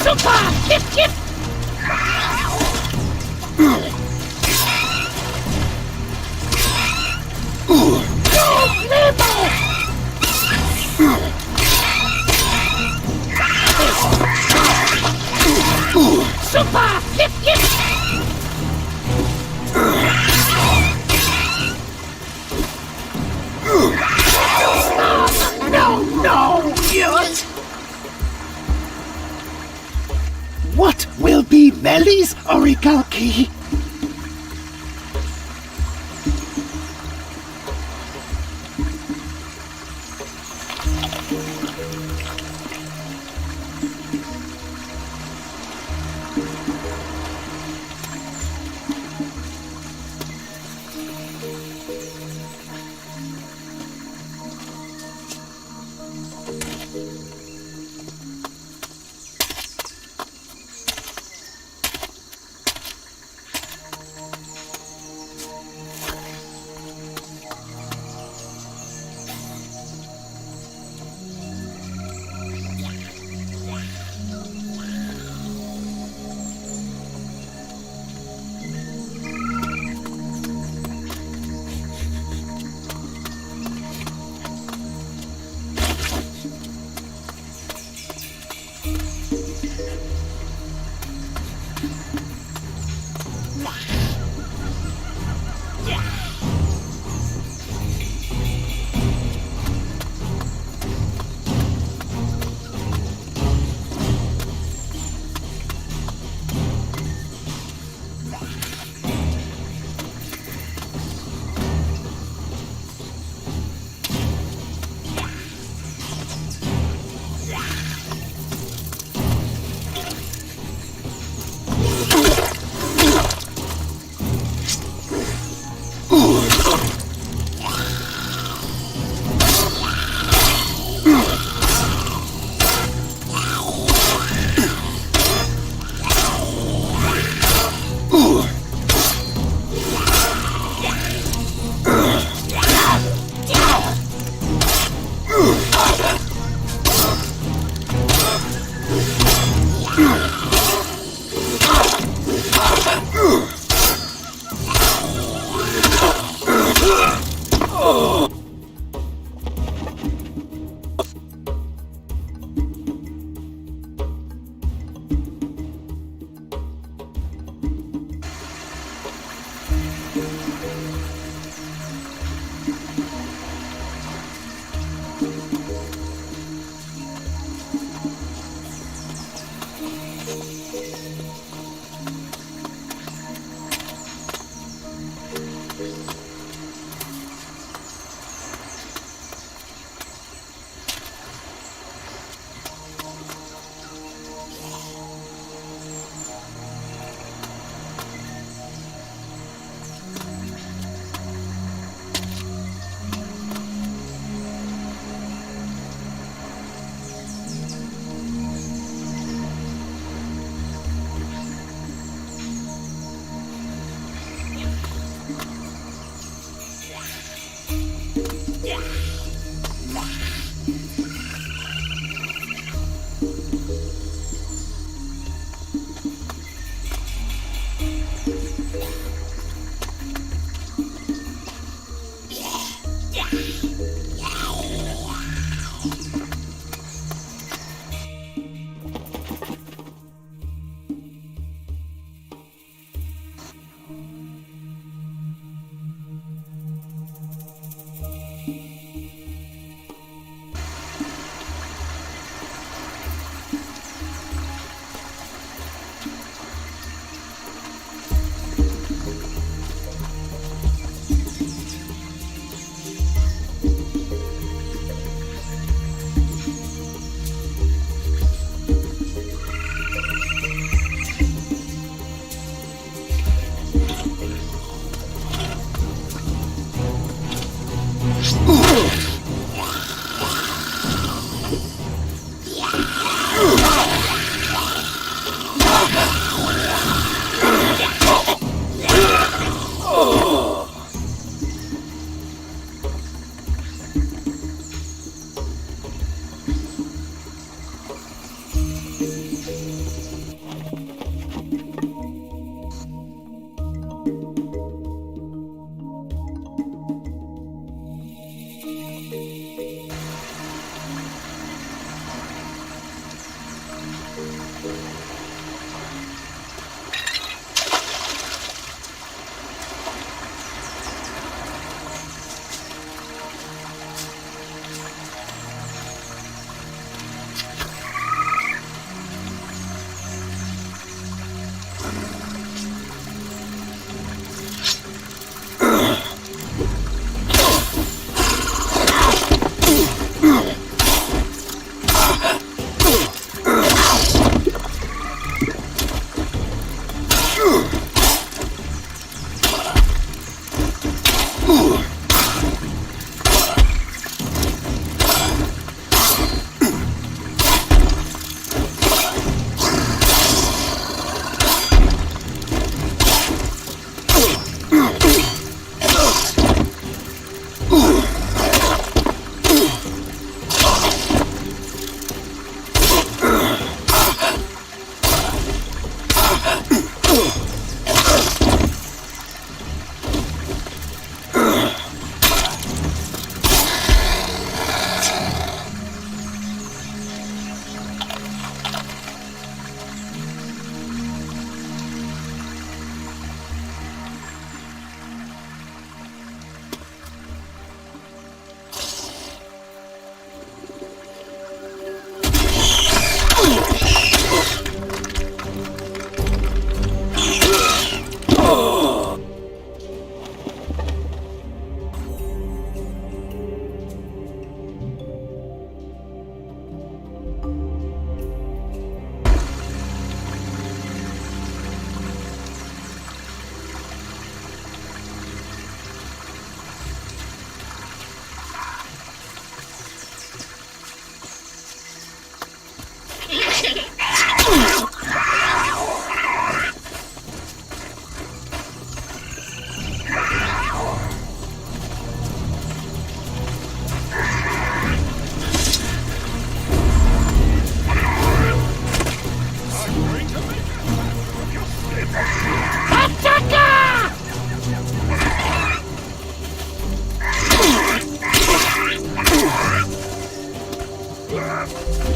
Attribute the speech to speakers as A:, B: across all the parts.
A: Super! Hip, hip! Super! Hip, hip! No! Yes!
B: What will be Melly's orichalcum?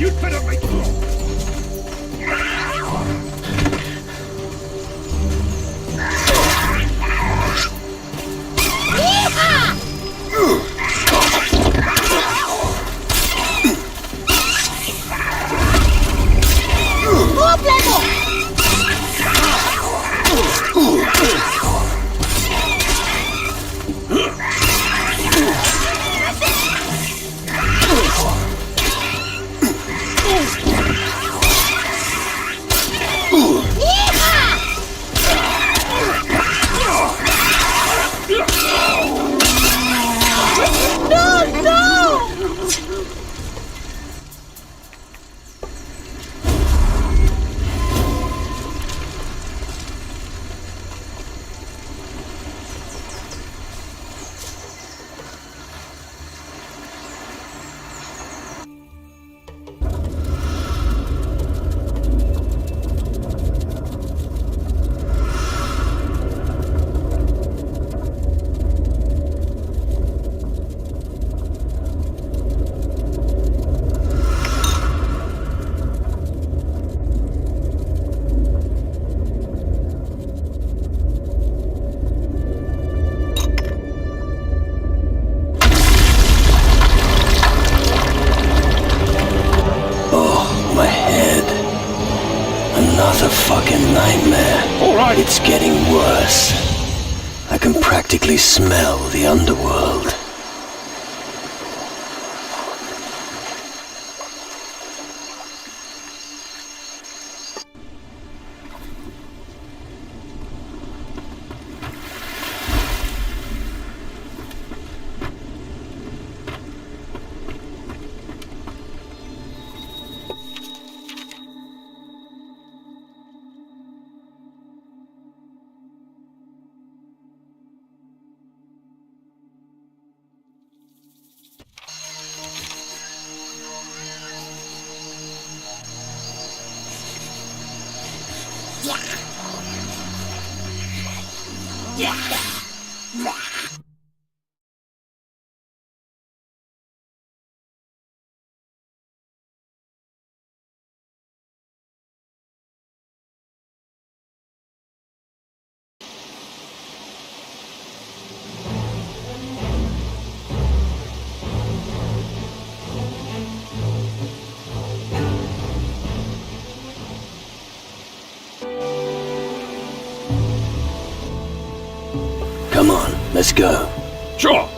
A: You'd better make
C: Another fucking nightmare.
A: All right.
C: It's getting worse. I can practically smell the underworld. Let's go.
A: Sure.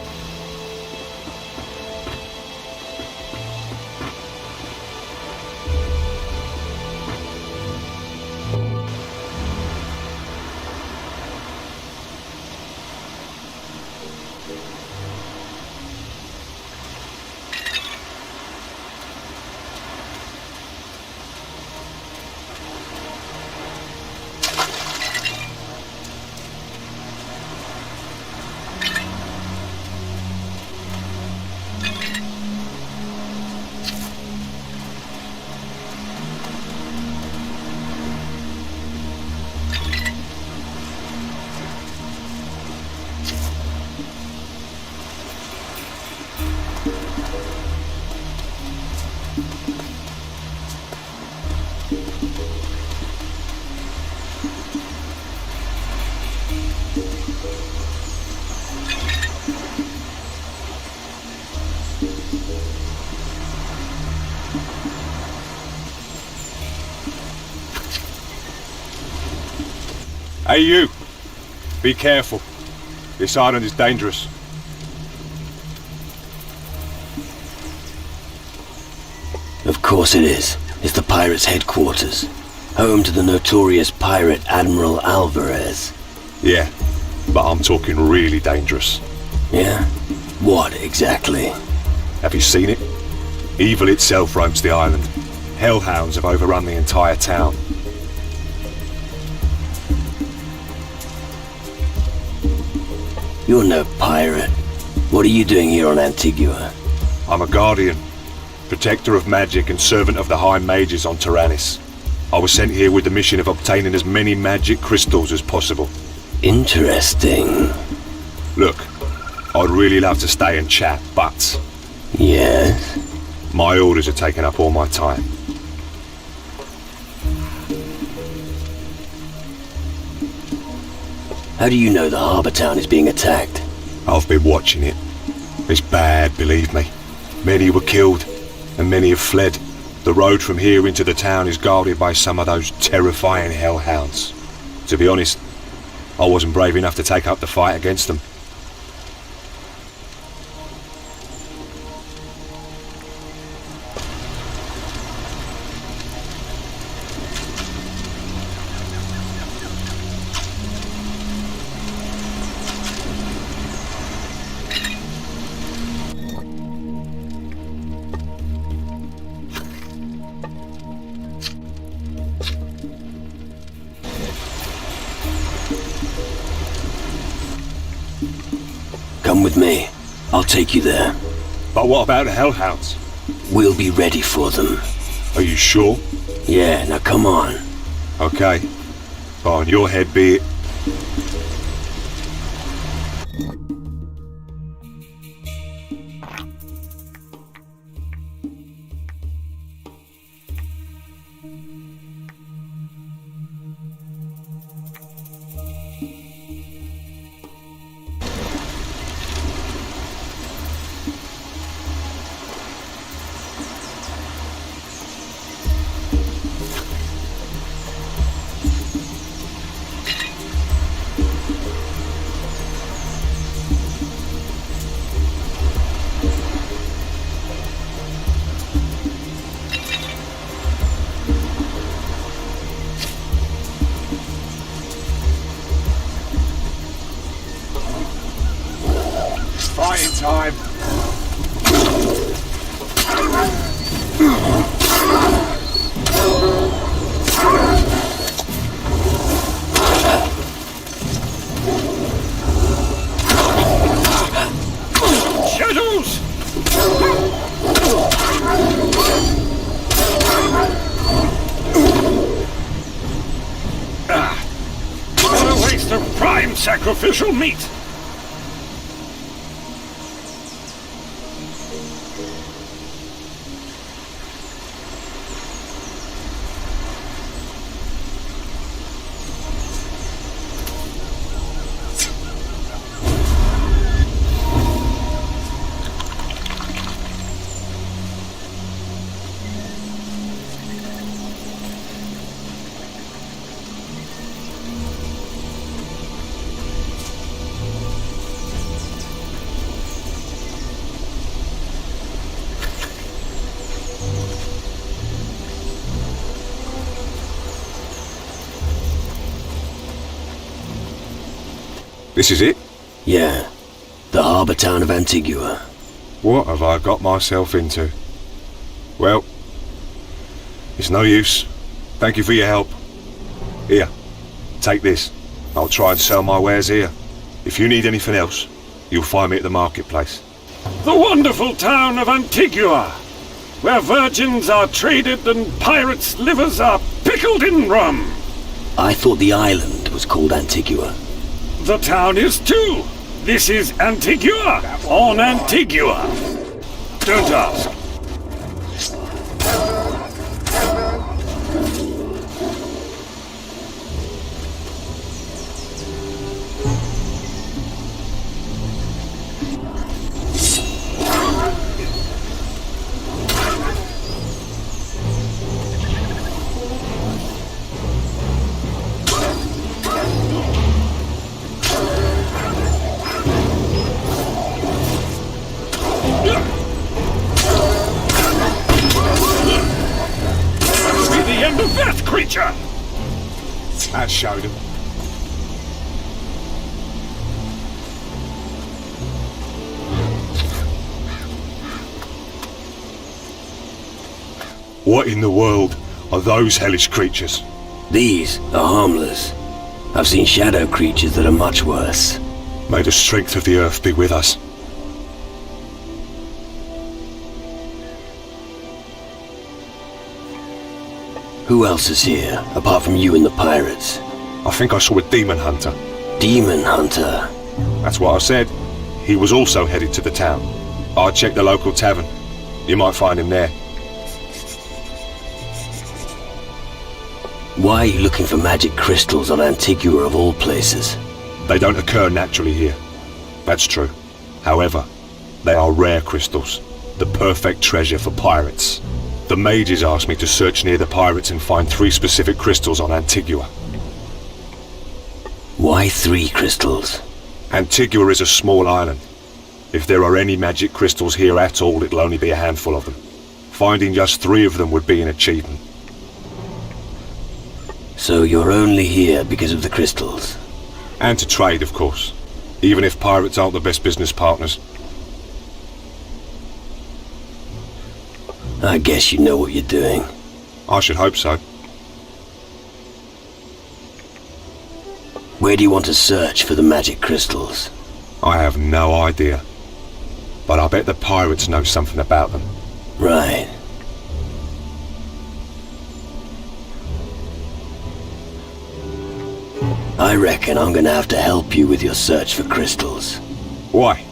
D: Hey you! Be careful. This island is dangerous.
C: Of course it is. It's the pirates' headquarters. Home to the notorious pirate Admiral Alvarez.
D: Yeah, but I'm talking really dangerous.
C: Yeah? What exactly?
D: Have you seen it? Evil itself roams the island. Hellhounds have overrun the entire town.
C: You're no pirate. What are you doing here on Antigua?
D: I'm a guardian, protector of magic and servant of the High Mages on Tyrannus. I was sent here with the mission of obtaining as many magic crystals as possible.
C: Interesting.
D: Look, I'd really love to stay and chat, but
C: Yes?
D: my orders are taking up all my time.
C: How do you know the harbor town is being attacked?
D: I've been watching it. It's bad, believe me. Many were killed, and many have fled. The road from here into the town is guarded by some of those terrifying hellhounds. To be honest, I wasn't brave enough to take up the fight against them.
C: Come with me. I'll take you there.
D: But what about the hellhounds?
C: We'll be ready for them.
D: Are you sure?
C: Yeah, now come on.
D: Okay. On your head be it. Fighting time.
A: Shadows! What a waste of prime sacrificial meat!
D: This is it?
C: Yeah, the harbour town of Antigua.
D: What have I got myself into? Well, it's no use. Thank you for your help. Here, take this. I'll try and sell my wares here. If you need anything else, you'll find me at the marketplace.
A: The wonderful town of Antigua, where virgins are traded and pirates' livers are pickled in rum.
C: I thought the island was called Antigua.
A: The town is too. This is Antigua, on Antigua. Don't ask. The end of that creature!
D: That showed him. What in the world are those hellish creatures?
C: These are harmless. I've seen shadow creatures that are much worse.
D: May the strength of the earth be with us.
C: Who else is here, apart from you and the pirates?
D: I think I saw a demon hunter.
C: Demon hunter?
D: That's what I said. He was also headed to the town. I checked the local tavern. You might find him there.
C: Why are you looking for magic crystals on Antigua of all places?
D: They don't occur naturally here. That's true. However, they are rare crystals. The perfect treasure for pirates. The mages asked me to search near the pirates and find 3 specific crystals on Antigua.
C: Why 3 crystals?
D: Antigua is a small island. If there are any magic crystals here at all, it'll only be a handful of them. Finding just 3 of them would be an achievement.
C: So you're only here because of the crystals?
D: And to trade, of course. Even if pirates aren't the best business partners.
C: I guess you know what you're doing.
D: I should hope so.
C: Where do you want to search for the magic crystals?
D: I have no idea. But I bet the pirates know something about them.
C: Right. I reckon I'm gonna have to help you with your search for crystals.
D: Why?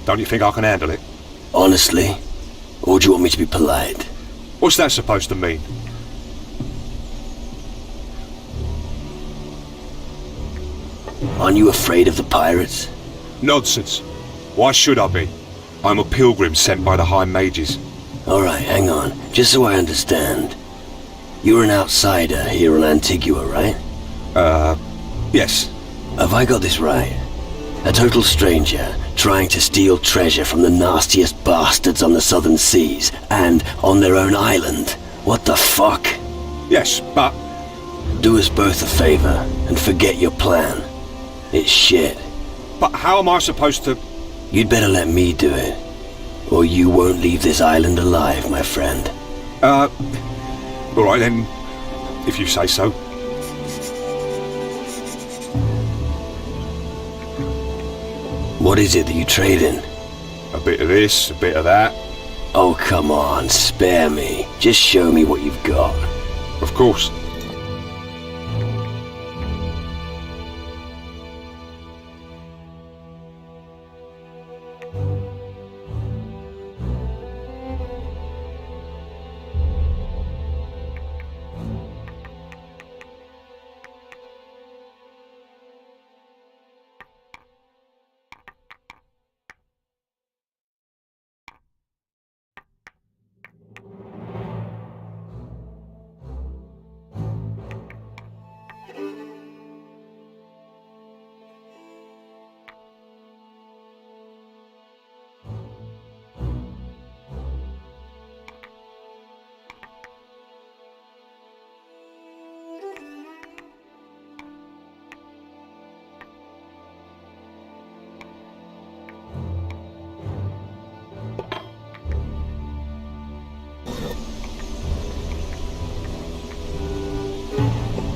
D: Don't you think I can handle it?
C: Honestly? Or do you want me to be polite?
D: What's that supposed to mean?
C: Aren't you afraid of the pirates?
D: Nonsense. Why should I be? I'm a pilgrim sent by the High Mages.
C: Alright, hang on. Just so I understand. You're an outsider here on Antigua, right?
D: Yes.
C: Have I got this right? A total stranger, trying to steal treasure from the nastiest bastards on the southern seas, and on their own island. What the fuck?
D: Yes, but...
C: Do us both a favor, and forget your plan. It's shit.
D: But how am I supposed to...
C: You'd better let me do it, or you won't leave this island alive, my friend.
D: Alright then, if you say so.
C: What is it that you trade in?
D: A bit of this, a bit of that.
C: Oh, come on, spare me. Just show me what you've got.
D: Of course.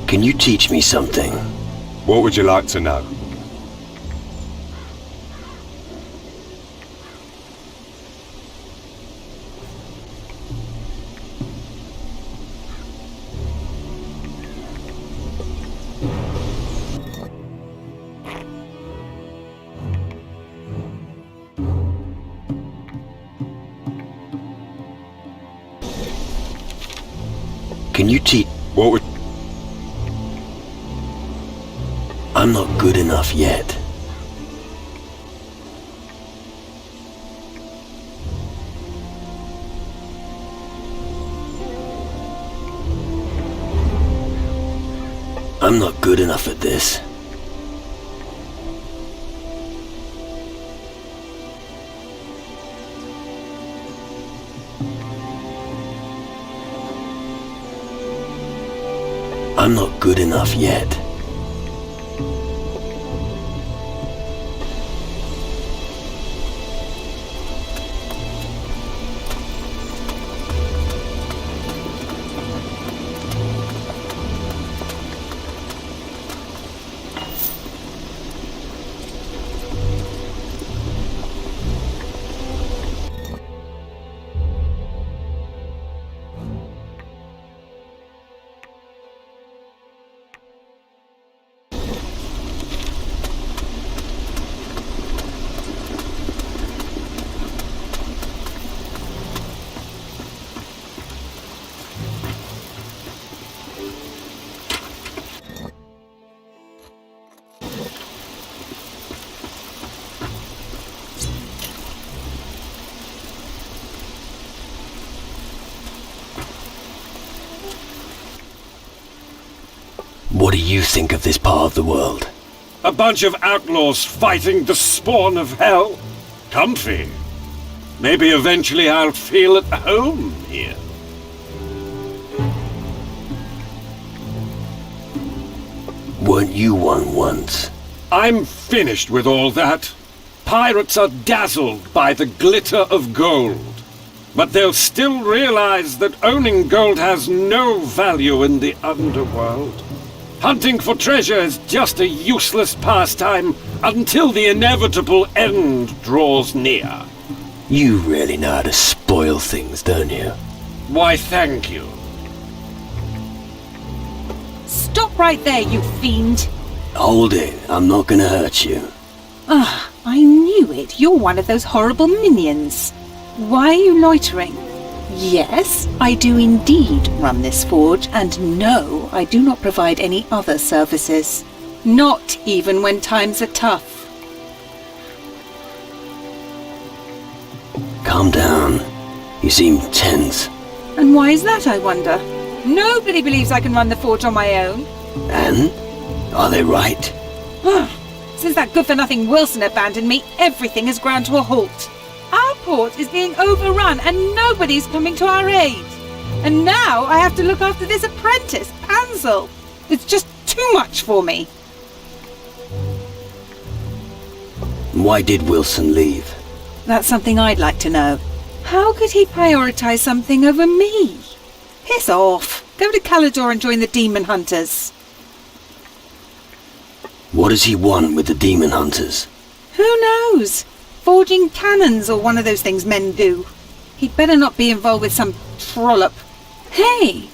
C: Can you teach me something?
D: What would you like to know?
C: Can you teach...
D: What would...
C: I'm not good enough yet. I'm not good enough at this. I'm not good enough yet. What do you think of this part of the world?
A: A bunch of outlaws fighting the spawn of hell. Comfy. Maybe eventually I'll feel at home here.
C: Weren't you one once?
A: I'm finished with all that. Pirates are dazzled by the glitter of gold. But they'll still realize that owning gold has no value in the underworld. Hunting for treasure is just a useless pastime until the inevitable end draws near.
C: You really know how to spoil things, don't you?
A: Why, thank you.
E: Stop right there, you fiend!
C: Hold it, I'm not gonna hurt you.
E: Ah, I knew it. You're one of those horrible minions. Why are you loitering? Yes, I do indeed run this forge, and no, I do not provide any other services. Not even when times are tough.
C: Calm down. You seem tense.
E: And why is that, I wonder? Nobody believes I can run the forge on my own.
C: And? Are they right?
E: Since that good-for-nothing Wilson abandoned me, everything has ground to a halt. Our port is being overrun and nobody's coming to our aid. And now I have to look after this apprentice, Pansel. It's just too much for me.
C: Why did Wilson leave?
E: That's something I'd like to know. How could he prioritize something over me? Piss off. Go to Calidor and join the Demon Hunters.
C: What does he want with the Demon Hunters?
E: Who knows? Forging cannons or one of those things men do. He'd better not be involved with some trollop. Hey,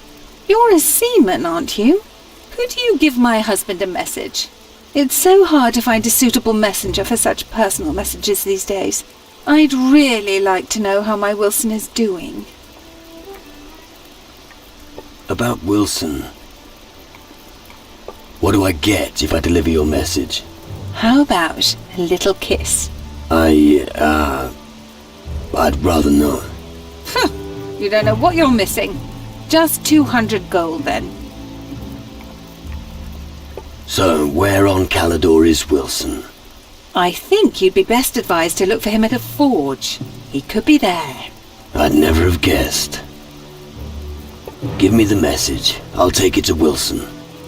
E: you're a seaman, aren't you? Could you give my husband a message? It's so hard to find a suitable messenger for such personal messages these days. I'd really like to know how my Wilson is doing.
C: About Wilson. What do I get if I deliver your message?
E: How about a little kiss?
C: I'd rather not.
E: You don't know what you're missing. Just 200 gold, then.
C: So, where on Calidor is Wilson?
E: I think you'd be best advised to look for him at a forge. He could be there.
C: I'd never have guessed. Give me the message. I'll take it to Wilson.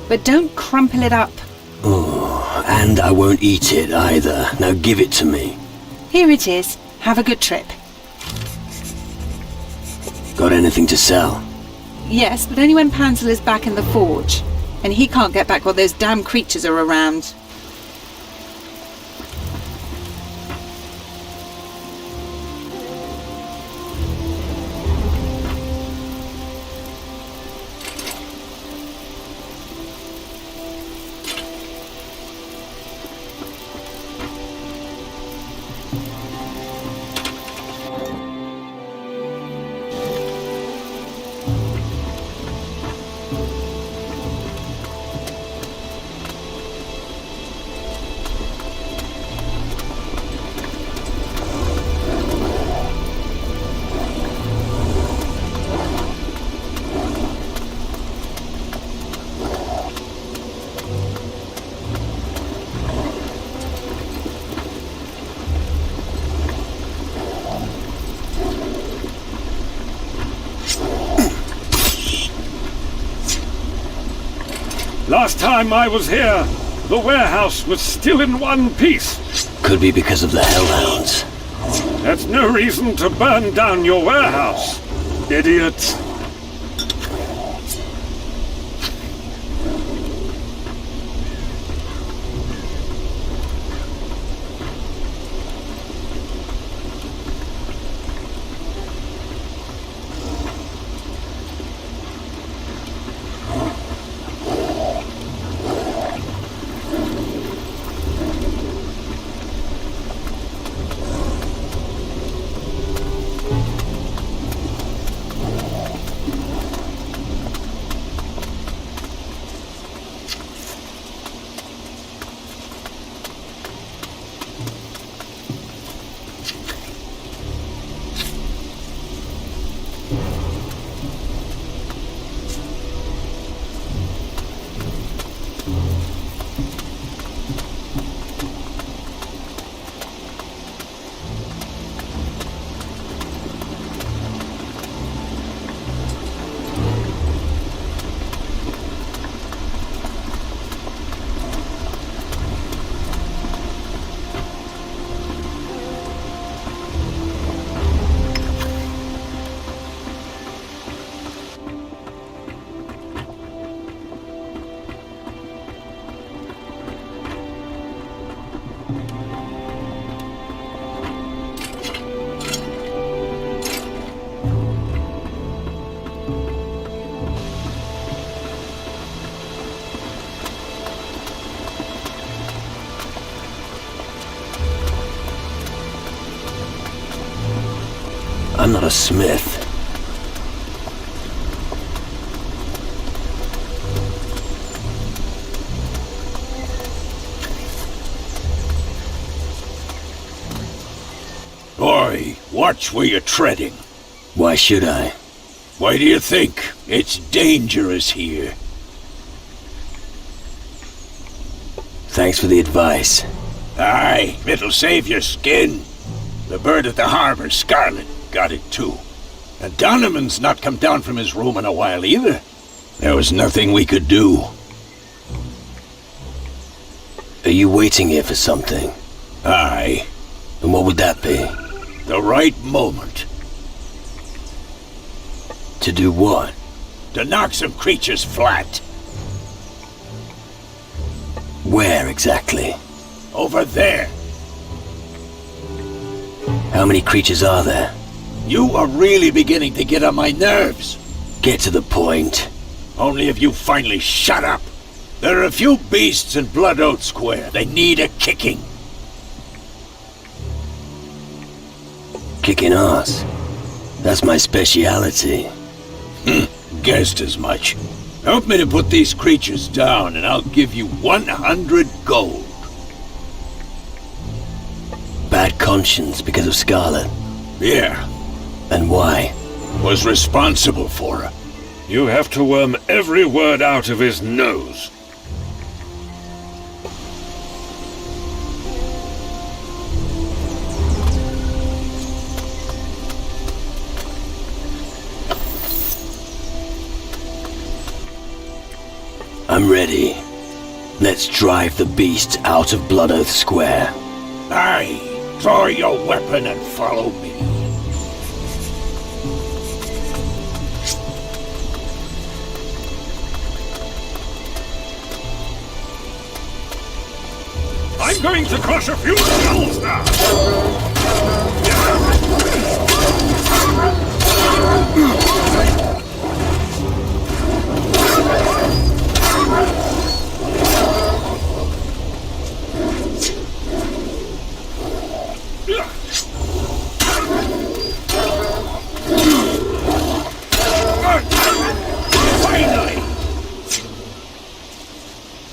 E: But don't crumple it up.
C: Oh, and I won't eat it either. Now give it to me.
E: Here it is. Have a good trip.
C: Got anything to sell?
E: Yes, but only when Pansel is back in the forge. and he can't get back while those damn creatures are around.
A: Last time I was here, the warehouse was still in one piece.
C: Could be because of the hellhounds.
A: That's no reason to burn down your warehouse, idiot.
C: I'm not a smith.
F: Boy, watch where you're treading.
C: Why should I?
F: Why do you think? It's dangerous here.
C: Thanks for the advice.
F: Aye, it'll save your skin. The bird at the harbor, Scarlet, got it too. And Donovan's not come down from his room in a while either. There was nothing we could do.
C: Are you waiting here for something?
F: Aye.
C: And what would that be?
F: The right moment.
C: To do what?
F: To knock some creatures flat.
C: Where exactly?
F: Over there.
C: How many creatures are there?
F: You are really beginning to get on my nerves.
C: Get to the point.
F: Only if you finally shut up. There are a few beasts in Blood Oath Square. They need a kicking.
C: Kicking ass. That's my speciality.
F: Guessed as much. Help me to put these creatures down and I'll give you 100 gold.
C: Bad conscience because of Scarlet.
F: Yeah.
C: And why?
F: Was responsible for her.
A: You have to worm every word out of his nose.
C: I'm ready. Let's drive the beast out of Blood Oath Square.
F: Aye. Draw your weapon and follow me.
A: I'm going to crush a few skulls now!
F: Finally!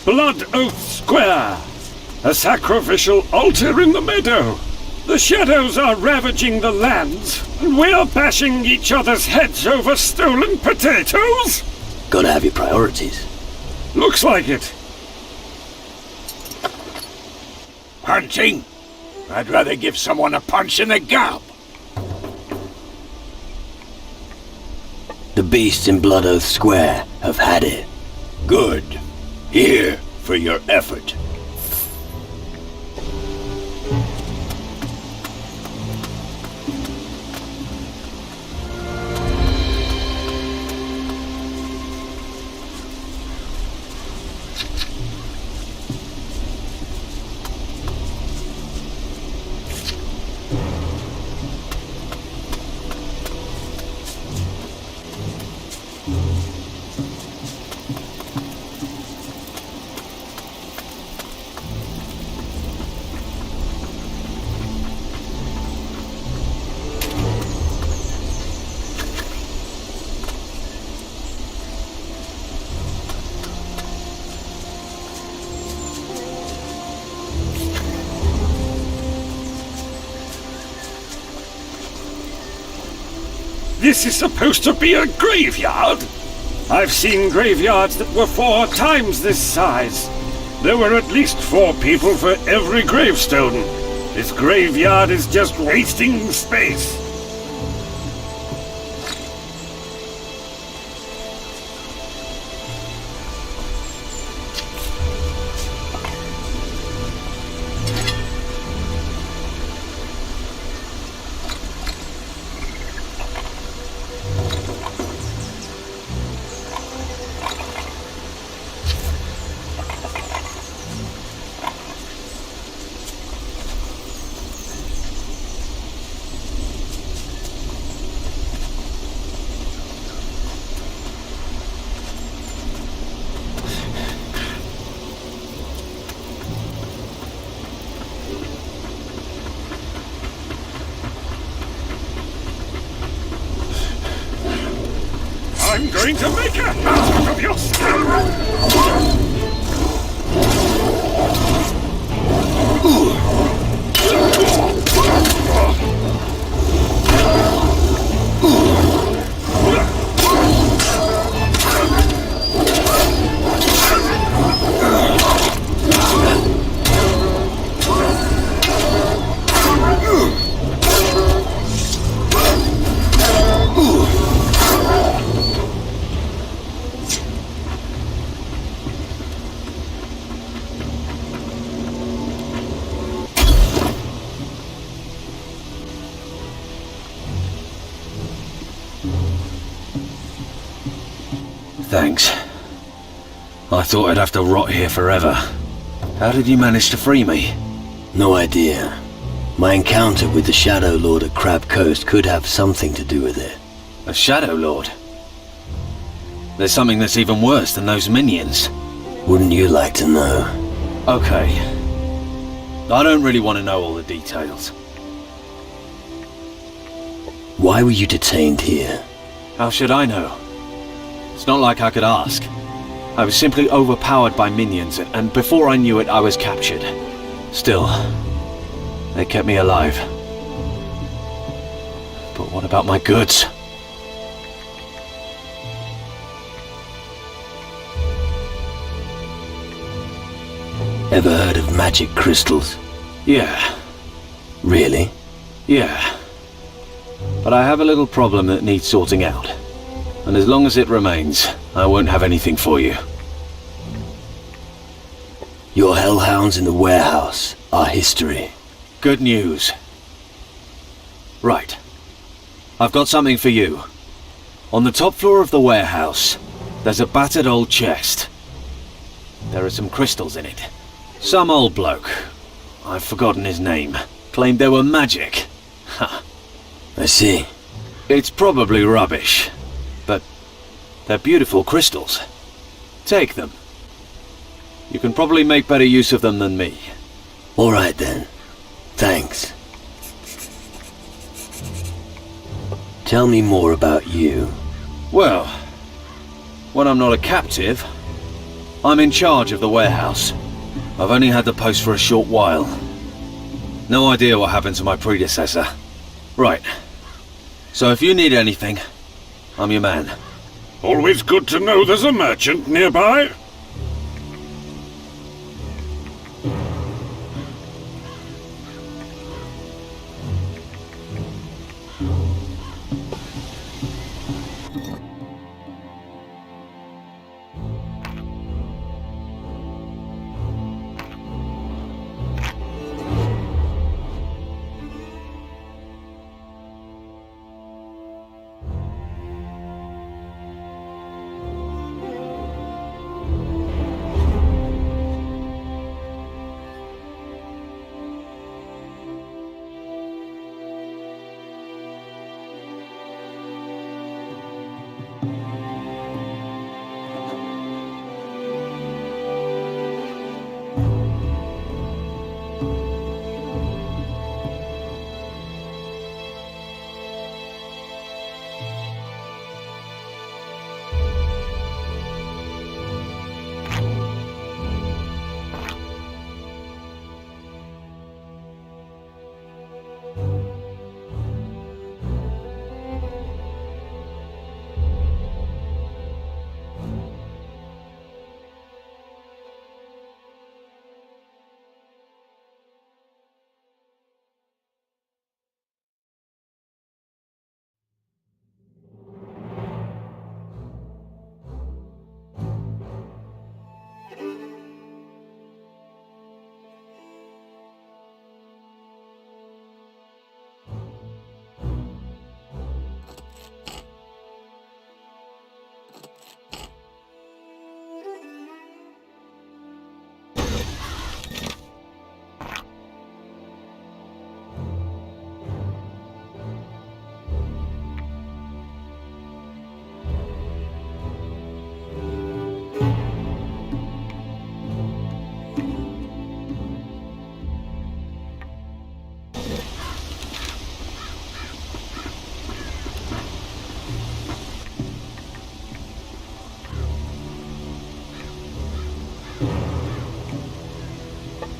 A: Blood Oath Square! A sacrificial altar in the meadow! The shadows are ravaging the lands, and we're bashing each other's heads over stolen potatoes?
C: Gotta have your priorities.
A: Looks like it.
F: Punching? I'd rather give someone a punch in the gob.
C: The beasts in Blood Oath Square have had it.
F: Good. Here for your effort.
A: This is supposed to be a graveyard? I've seen graveyards that were 4 times this size. There were at least 4 people for every gravestone. This graveyard is just wasting space. I'm going to make a hazard of your skull!
G: Thanks. I thought I'd have to rot here forever. How did you manage to free me?
C: No idea. My encounter with the Shadow Lord at Crab Coast could have something to do with it.
G: A Shadow Lord? There's something that's even worse than those minions.
C: Wouldn't you like to know?
G: Okay. I don't really want to know all the details.
C: Why were you detained here?
G: How should I know? It's not like I could ask. I was simply overpowered by minions, and before I knew it, I was captured. Still, they kept me alive. But what about my goods?
C: Ever heard of magic crystals?
G: Yeah.
C: Really?
G: Yeah. But I have a little problem that needs sorting out. And as long as it remains, I won't have anything for you.
C: Your hellhounds in the warehouse are history.
G: Good news. Right. I've got something for you. On the top floor of the warehouse, there's a battered old chest. There are some crystals in it. Some old bloke, I've forgotten his name, claimed they were magic. Ha.
C: I see.
G: It's probably rubbish, but they're beautiful crystals. Take them. You can probably make better use of them than me.
C: All right then. Thanks. Tell me more about you.
G: Well, when I'm not a captive, I'm in charge of the warehouse. I've only had the post for a short while. No idea what happened to my predecessor. Right. So if you need anything, I'm your man.
A: Always good to know there's a merchant nearby.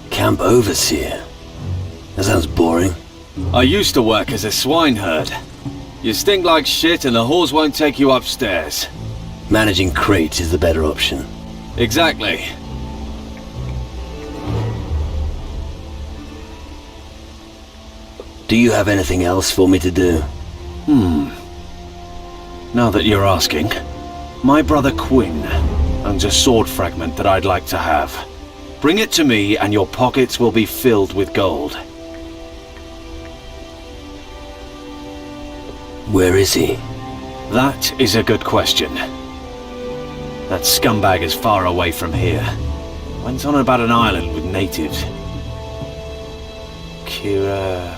C: Camp overseer. That sounds boring.
G: I used to work as a swineherd. You stink like shit and the whores won't take you upstairs.
C: Managing crates is the better option.
G: Exactly.
C: Do you have anything else for me to do?
G: Now that you're asking, my brother Quinn owns a sword fragment that I'd like to have. Bring it to me and your pockets will be filled with gold.
C: Where is he?
G: That is a good question. That scumbag is far away from here. Went on about an island with natives. Keeler.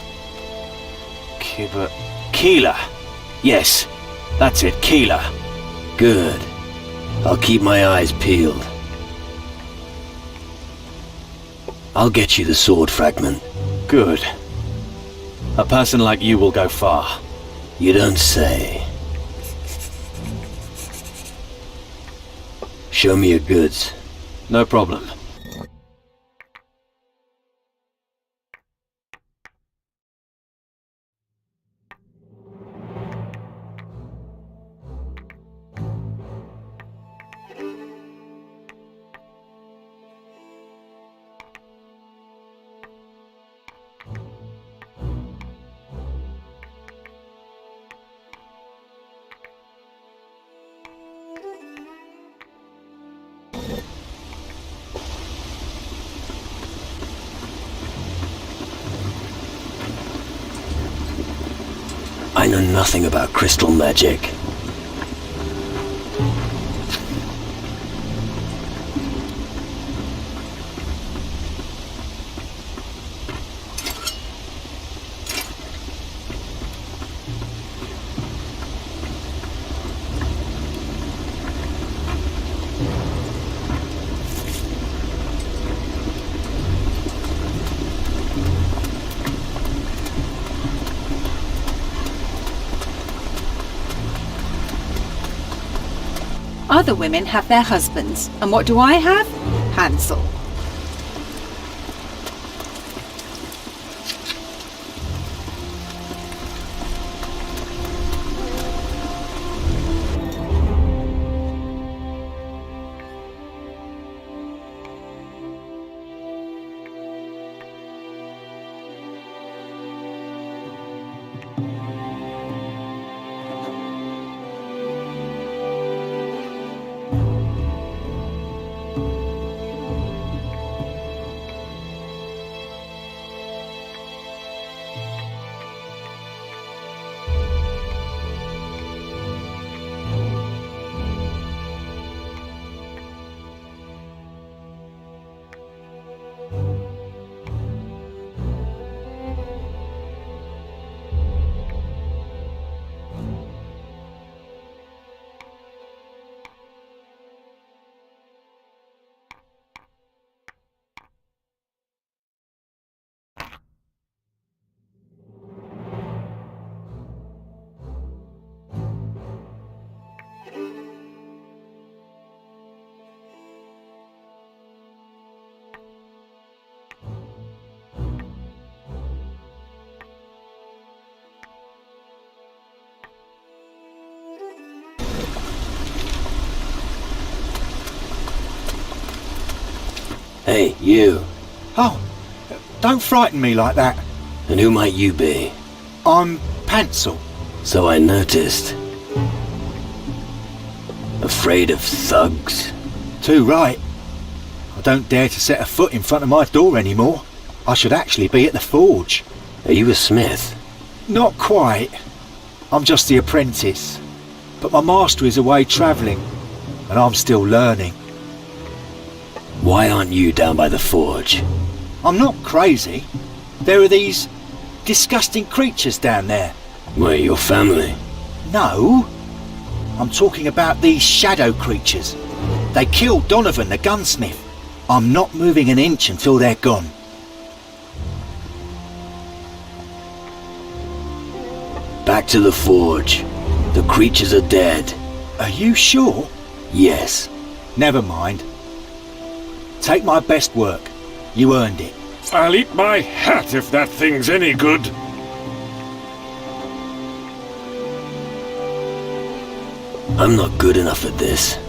G: Yes, that's it, Keeler.
C: Good. I'll keep my eyes peeled. I'll get you the sword fragment.
G: Good. A person like you will go far.
C: You don't say. Show me your goods.
G: No problem.
C: I know nothing about crystal magic.
E: Other women have their husbands. And what do I have? Hansel.
C: Hey, you.
B: Oh, don't frighten me like that.
C: And who might you be?
B: I'm Pansel.
C: So I noticed. Afraid of thugs?
B: Too right. I don't dare to set a foot in front of my door anymore. I should actually be at the forge.
C: Are you a smith?
B: Not quite. I'm just the apprentice. But my master is away travelling, and I'm still learning.
C: Why aren't you down by the forge?
B: I'm not crazy. There are these disgusting creatures down there.
C: Where, your family?
B: No. I'm talking about these shadow creatures. They killed Donovan, the gunsmith. I'm not moving an inch until they're gone.
C: Back to the forge. The creatures are dead.
B: Are you sure?
C: Yes.
B: Never mind. Take my best work. You earned it.
A: I'll eat my hat if that thing's any good.
C: I'm not good enough at this.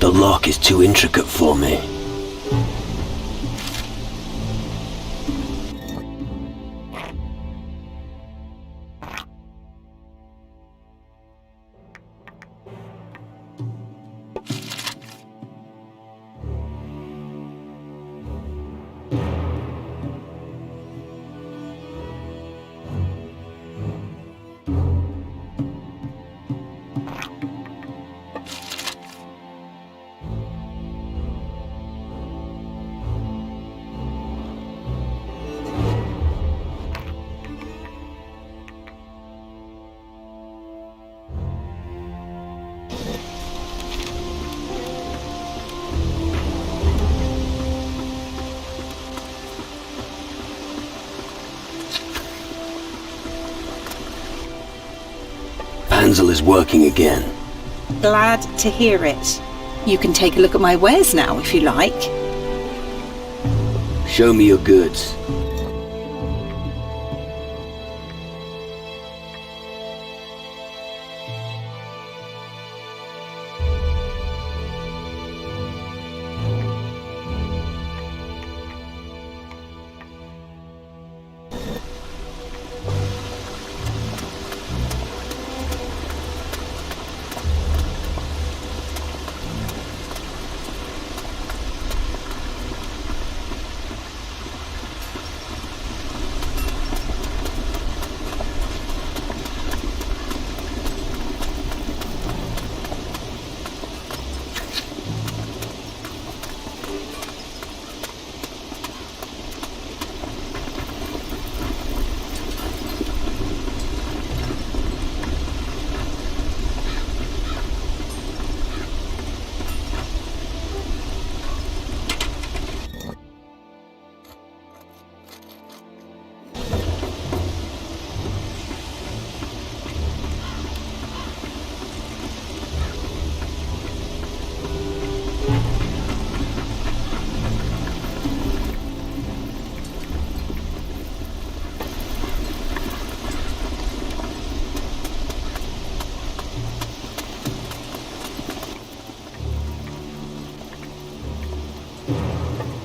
C: The lock is too intricate for me. Hansel is working again.
E: Glad to hear it. You can take a look at my wares now, if you like.
C: Show me your goods.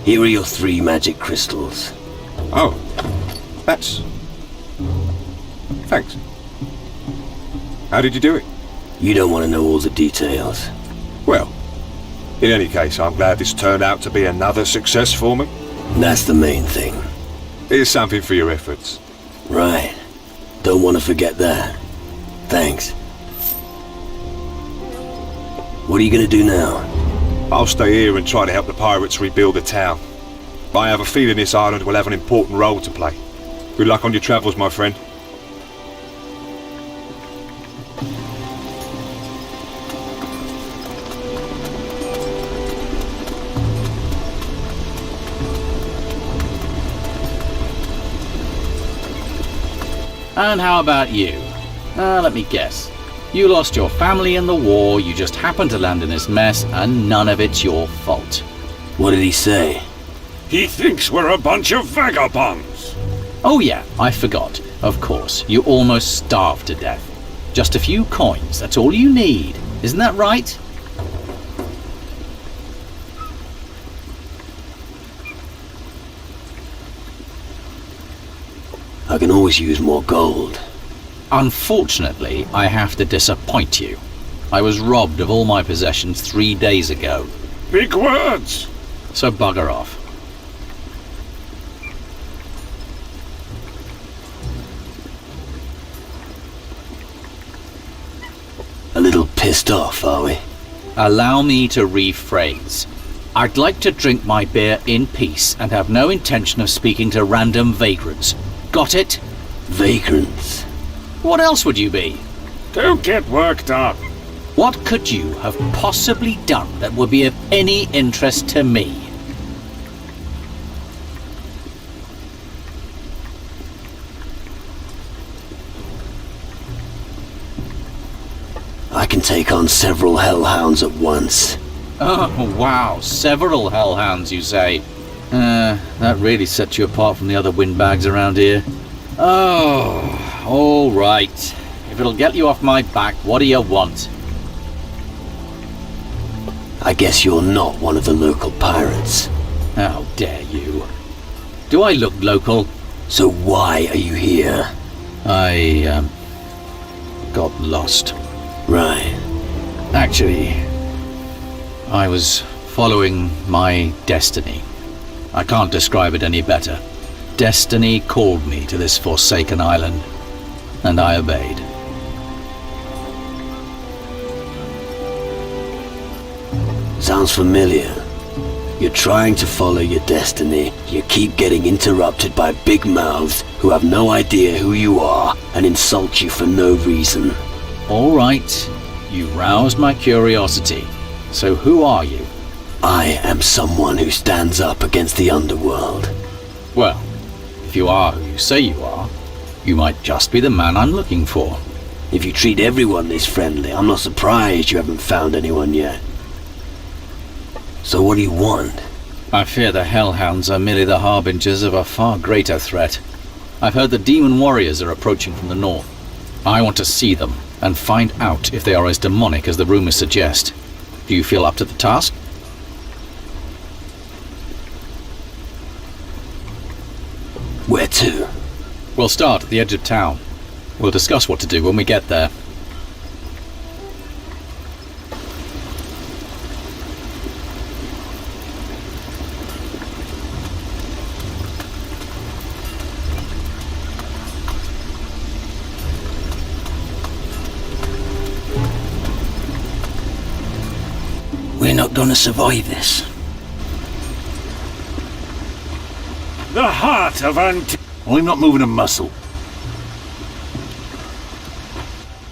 C: Here are your 3 magic crystals.
D: Oh, that's... Thanks. How did you do it?
C: You don't want to know all the details.
D: Well, in any case, I'm glad this turned out to be another success for me.
C: That's the main thing.
D: Here's something for your efforts.
C: Right. Don't want to forget that. Thanks. What are you gonna do now?
D: I'll stay here and try to help the pirates rebuild the town. I have a feeling this island will have an important role to play. Good luck on your travels, my friend.
H: And how about you? Let me guess. You lost your family in the war, you just happened to land in this mess, and none of it's your fault.
C: What did he say?
A: He thinks we're a bunch of vagabonds.
H: Oh yeah, I forgot. Of course, you almost starved to death. Just a few coins, that's all you need. Isn't that right?
C: I can always use more gold.
H: Unfortunately, I have to disappoint you. I was robbed of all my possessions 3 days ago.
A: Big words.
H: So bugger off.
C: A little pissed off, are we?
H: Allow me to rephrase. I'd like to drink my beer in peace and have no intention of speaking to random vagrants. Got it?
C: Vagrants?
H: What else would you be?
A: Don't get worked up.
H: What could you have possibly done that would be of any interest to me?
C: I can take on several hellhounds at once.
H: Oh, wow. Several hellhounds, you say? That really sets you apart from the other windbags around here. Oh, all right. If it'll get you off my back, what do you want?
C: I guess you're not one of the local pirates.
H: How dare you? Do I look local?
C: So why are you here?
H: I, got lost.
C: Right.
H: Actually, I was following my destiny. I can't describe it any better. Destiny called me to this forsaken island, and I obeyed.
C: Sounds familiar. You're trying to follow your destiny. You keep getting interrupted by big mouths who have no idea who you are and insult you for no reason.
H: All right, you roused my curiosity. So who are you?
C: I am someone who stands up against the underworld.
H: Well, if you are who you say you are, you might just be the man I'm looking for.
C: If you treat everyone this friendly, I'm not surprised you haven't found anyone yet. So what do you want?
H: I fear the Hellhounds are merely the harbingers of a far greater threat. I've heard the demon warriors are approaching from the north. I want to see them and find out if they are as demonic as the rumors suggest. Do you feel up to the task?
C: Where to?
H: We'll start at the edge of town. We'll discuss what to do when we get there.
F: We're not gonna survive this.
A: The heart of
F: I'm not moving a muscle.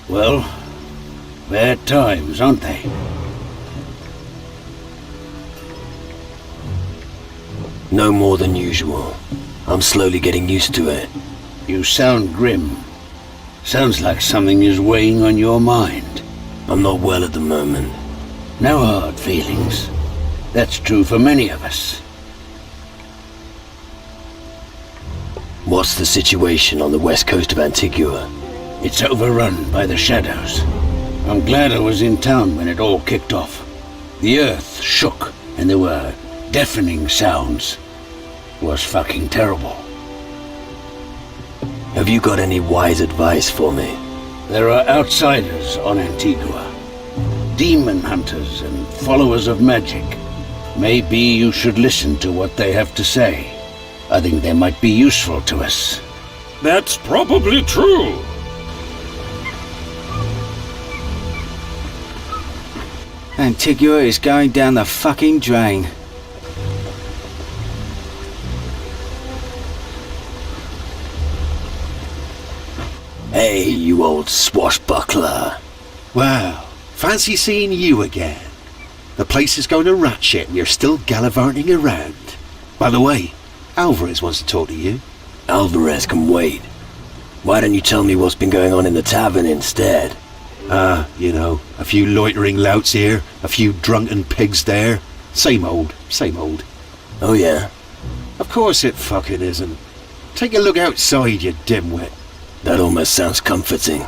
F: Well, bad times, aren't they?
C: No more than usual. I'm slowly getting used to it.
F: You sound grim. Sounds like something is weighing on your mind.
C: I'm not well at the moment.
F: No hard feelings. That's true for many of us.
C: What's the situation on the west coast of Antigua?
F: It's overrun by the shadows. I'm glad I was in town when it all kicked off. The earth shook, and there were deafening sounds was fucking terrible.
C: Have you got any wise advice for me?
F: There are outsiders on Antigua. Demon hunters and followers of magic. Maybe you should listen to what they have to say. I think they might be useful to us.
A: That's probably true.
B: Antigua is going down the fucking drain.
C: Hey, you old swashbuckler.
I: Wow, fancy seeing you again. The place is going to rat shit and you're still gallivanting around. By the way, Alvarez wants to talk to you.
C: Alvarez can wait. Why don't you tell me what's been going on in the tavern instead?
I: You know, a few loitering louts here, a few drunken pigs there. Same old, same old.
C: Oh yeah?
I: Of course it fucking isn't. Take a look outside, you dimwit.
C: That almost sounds comforting.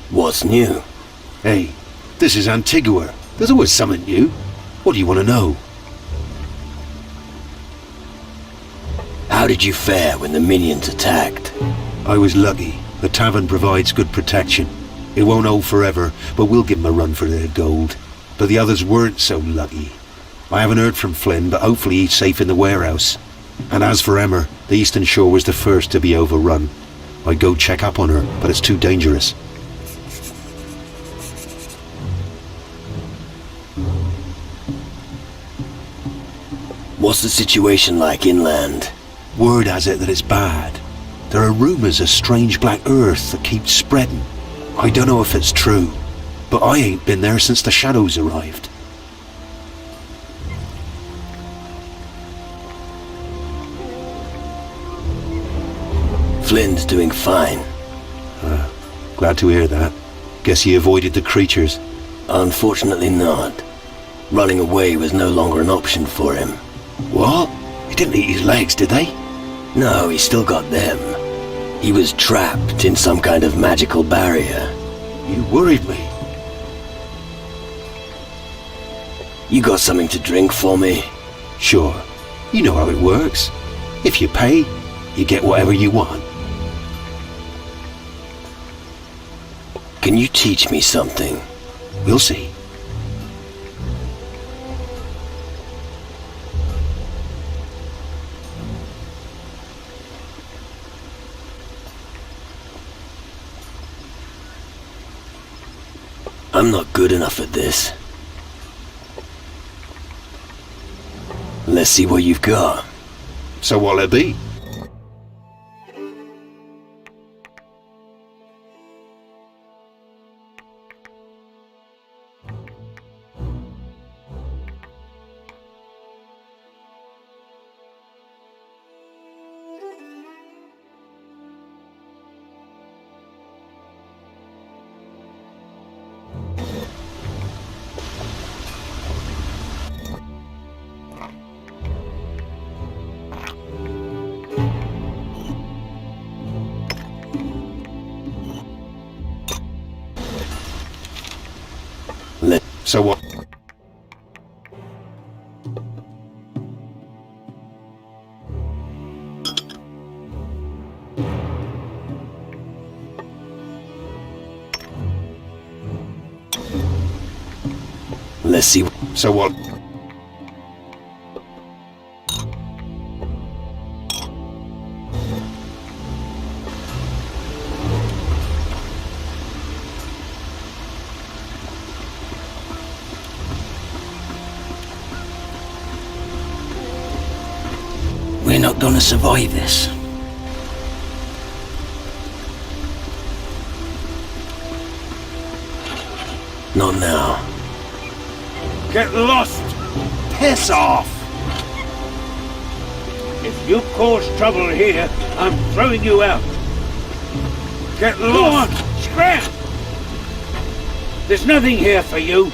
C: What's new?
I: Hey, this is Antigua. There's always something new. What do you want to know?
C: How did you fare when the minions attacked?
I: I was lucky. The tavern provides good protection. It won't hold forever, but we'll give them a run for their gold. But the others weren't so lucky. I haven't heard from Flynn, but hopefully he's safe in the warehouse. And as for Emmer, the Eastern Shore was the first to be overrun. I'd go check up on her, but it's too dangerous.
C: What's the situation like inland?
I: Word has it that it's bad. There are rumours of strange black earth that keeps spreading. I don't know if it's true, but I ain't been there since the shadows arrived.
C: Flynn's doing fine.
I: Glad to hear that. Guess he avoided the creatures.
C: Unfortunately not. Running away was no longer an option for him.
I: What? He didn't eat his legs, did they?
C: No, he still got them. He was trapped in some kind of magical barrier.
I: You worried me.
C: You got something to drink for me?
I: Sure. You know how it works. If you pay, you get whatever you want.
C: Can you teach me something?
I: We'll see.
C: I'm not good enough at this. Let's see what you've got.
I: So what'll it be? So what?
C: Let's see.
I: So what?
C: We're not gonna survive this. Not now.
F: Get lost!
I: Piss off!
F: If you cause trouble here, I'm throwing you out. Get lost! Go on! Scram! There's nothing here for you.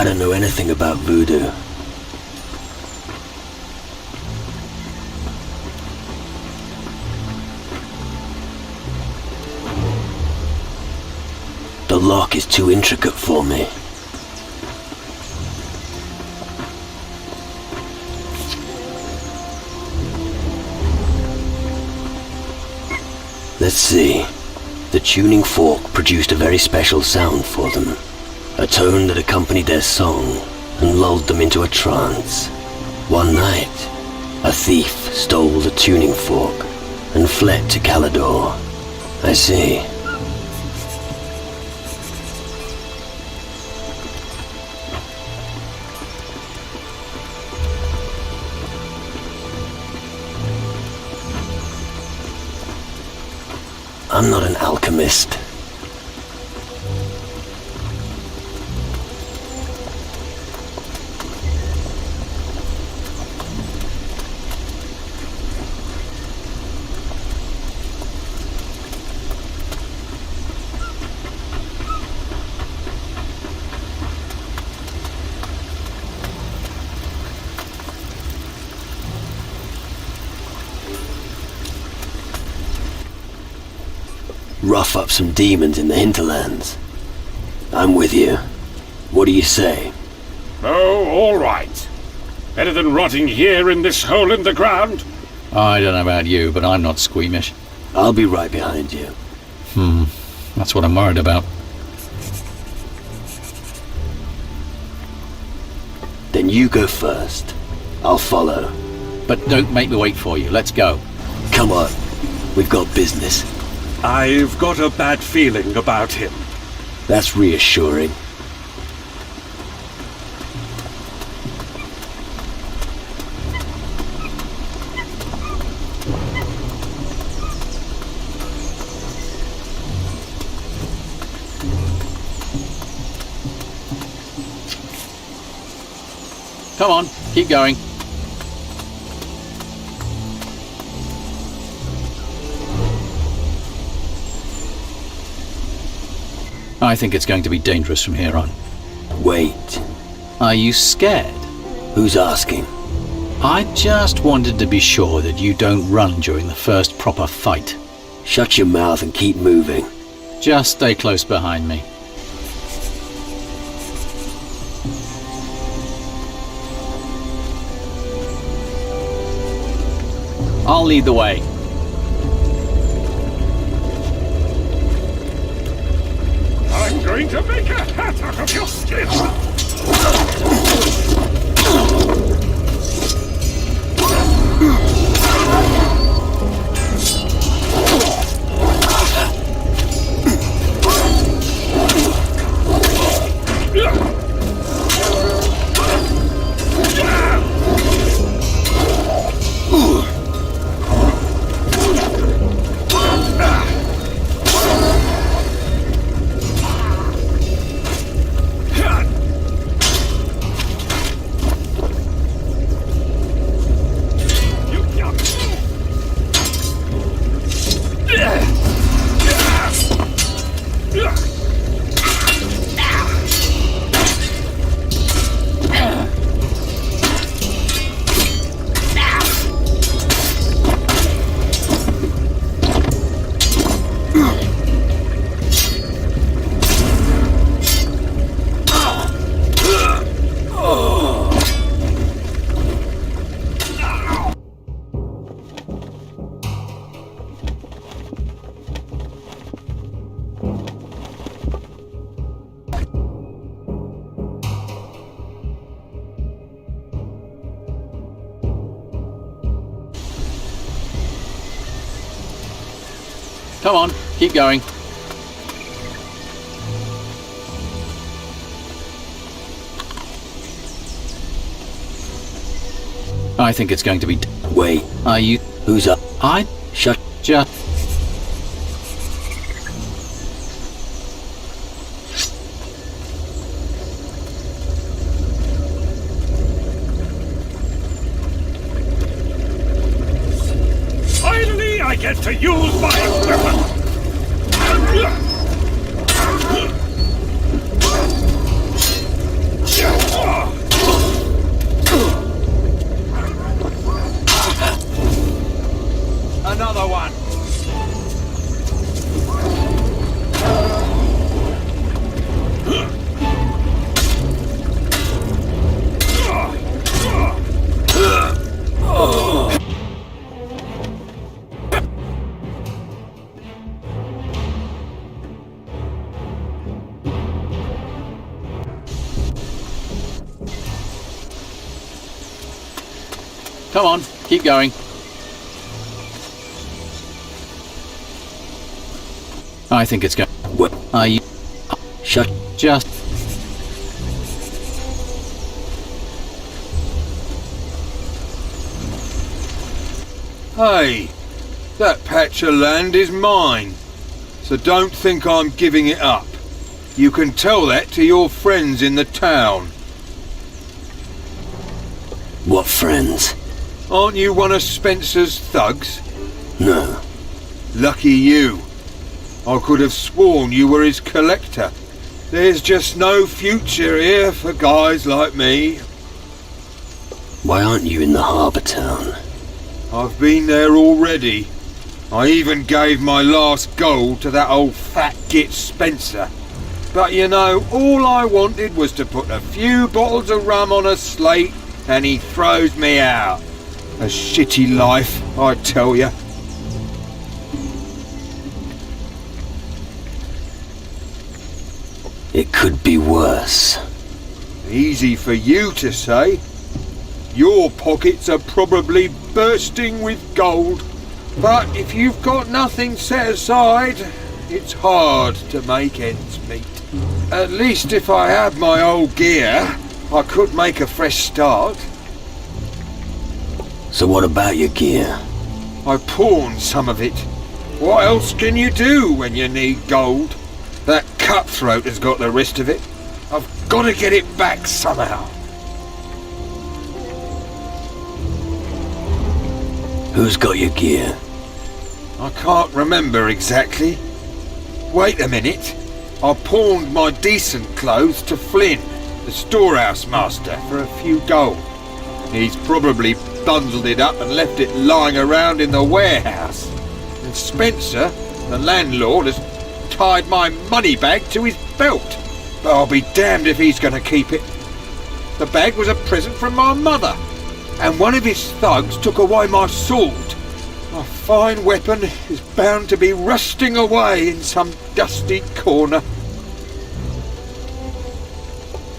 C: I don't know anything about voodoo. The lock is too intricate for me. Let's see. The tuning fork produced a very special sound for them. A tone that accompanied their song and lulled them into a trance. One night, a thief stole the tuning fork and fled to Calador. I see. I'm not an alchemist. Rough up some demons in the hinterlands. I'm with you. What do you say?
A: Oh, all right. Better than rotting here in this hole in the ground.
H: I don't know about you, but I'm not squeamish.
C: I'll be right behind you.
H: That's what I'm worried about.
C: Then you go first. I'll follow.
H: But don't make me wait for you. Let's go.
C: Come on. We've got business.
A: I've got a bad feeling about him.
C: That's reassuring.
H: Come on, keep going. I think it's going to be dangerous from here on.
C: Wait.
H: Are you scared?
C: Who's asking?
H: I just wanted to be sure that you don't run during the first proper fight.
C: Shut your mouth and keep moving.
H: Just stay close behind me. I'll lead the way.
A: I'm going to make a hat out of your skin!
H: Come on, keep going. I think it's going to be...
C: Wait.
H: Are you...
C: Who's up?
H: I...
C: Shut...
H: Just...
A: Finally, I get to use my weapon!
H: Come on, keep going. I think it's going.
C: What?
H: Are you
C: Shut.
H: just...
J: Hey, that patch of land is mine, so don't think I'm giving it up. You can tell that to your friends in the town.
C: What friends?
J: Aren't you one of Spencer's thugs?
C: No.
J: Lucky you. I could have sworn you were his collector. There's just no future here for guys like me.
C: Why aren't you in the harbour town?
J: I've been there already. I even gave my last gold to that old fat git Spencer. But you know, all I wanted was to put a few bottles of rum on a slate and he throws me out. A shitty life, I tell you.
C: It could be worse.
J: Easy for you to say. Your pockets are probably bursting with gold. But if you've got nothing set aside, it's hard to make ends meet. At least if I had my old gear, I could make a fresh start.
C: So what about your gear?
J: I pawned some of it. What else can you do when you need gold? That cutthroat has got the rest of it. I've got to get it back somehow.
C: Who's got your gear?
J: I can't remember exactly. Wait a minute. I pawned my decent clothes to Flynn, the storehouse master, for a few gold. He's probably bundled it up and left it lying around in the warehouse. And Spencer, the landlord, has tied my money bag to his belt. But I'll be damned if he's going to keep it. The bag was a present from my mother, and one of his thugs took away my sword. A fine weapon is bound to be rusting away in some dusty corner.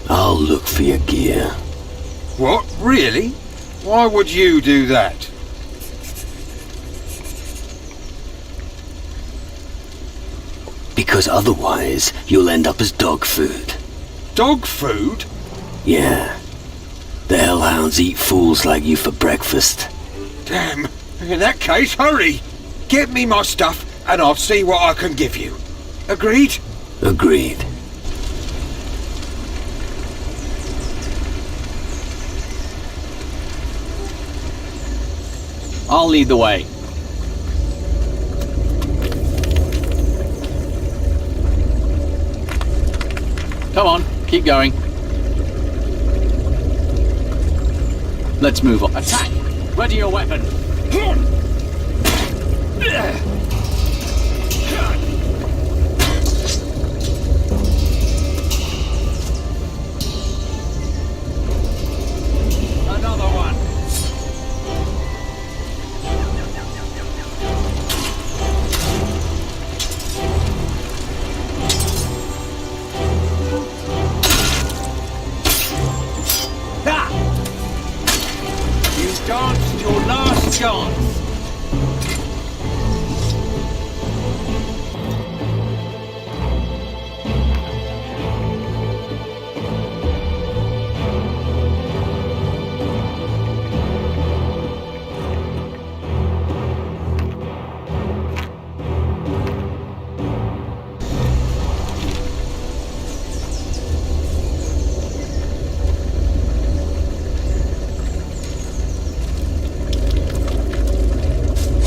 C: I'll look for your gear.
J: What, really? Why would you do that?
C: Because otherwise, you'll end up as dog food.
J: Dog food?
C: Yeah. The hellhounds eat fools like you for breakfast.
J: Damn. In that case, hurry! Get me my stuff and I'll see what I can give you. Agreed?
C: Agreed.
H: I'll lead the way. Come on, keep going. Let's move on. Attack! Ready your weapon.
A: Another one.
J: Ha! You danced your last dance.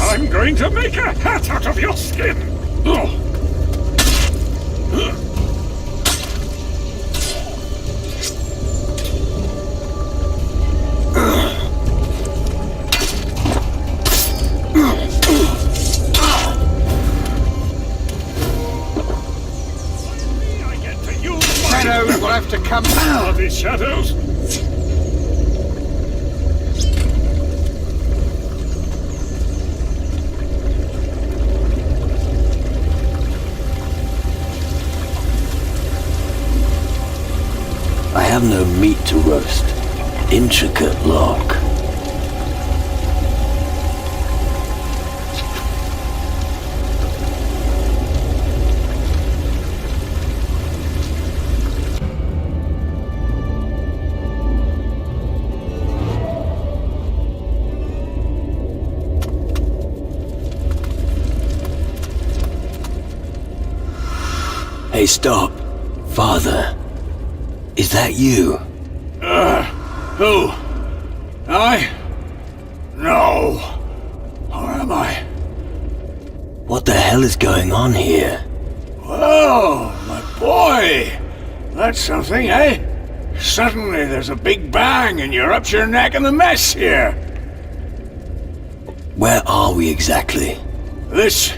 A: I'm going to make a hat out of your skin! Ugh. I get to use my
J: Shadows will have to come out.
A: bloody shadows!
C: I have no meat to roast. Intricate lock. Hey, stop. Father. Is that you?
F: Who? I? No. Or am I?
C: What the hell is going on here?
F: Whoa, my boy! That's something, eh? Suddenly there's a big bang and you're up to your neck in the mess here.
C: Where are we exactly?
F: This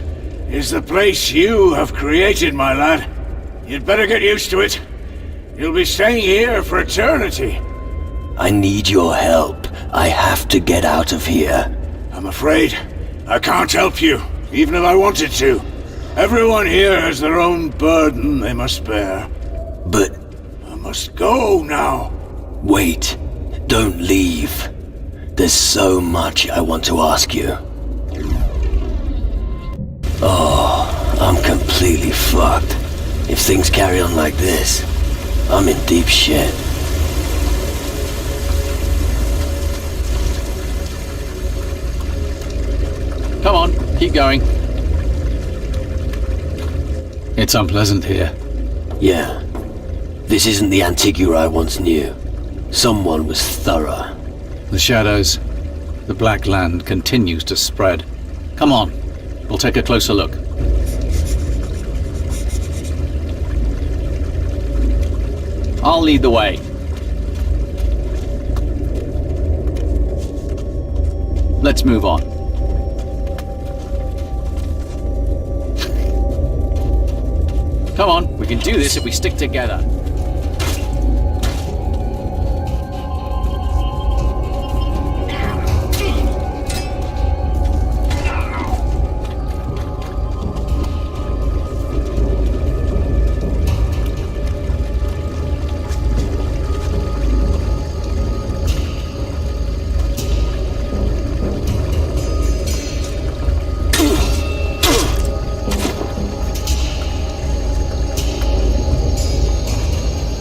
F: is the place you have created, my lad. You'd better get used to it. You'll be staying here for eternity.
C: I need your help. I have to get out of here.
F: I'm afraid I can't help you, even if I wanted to. Everyone here has their own burden they must bear.
C: But...
F: I must go now.
C: Wait. Don't leave. There's so much I want to ask you. Oh, I'm completely fucked. If things carry on like this, I'm in deep shit.
H: Come on, keep going. It's unpleasant here.
C: Yeah. This isn't the Antigua I once knew. Someone was thorough.
H: The shadows, the black land continues to spread. Come on, we'll take a closer look. I'll lead the way. Let's move on. Come on, we can do this if we stick together.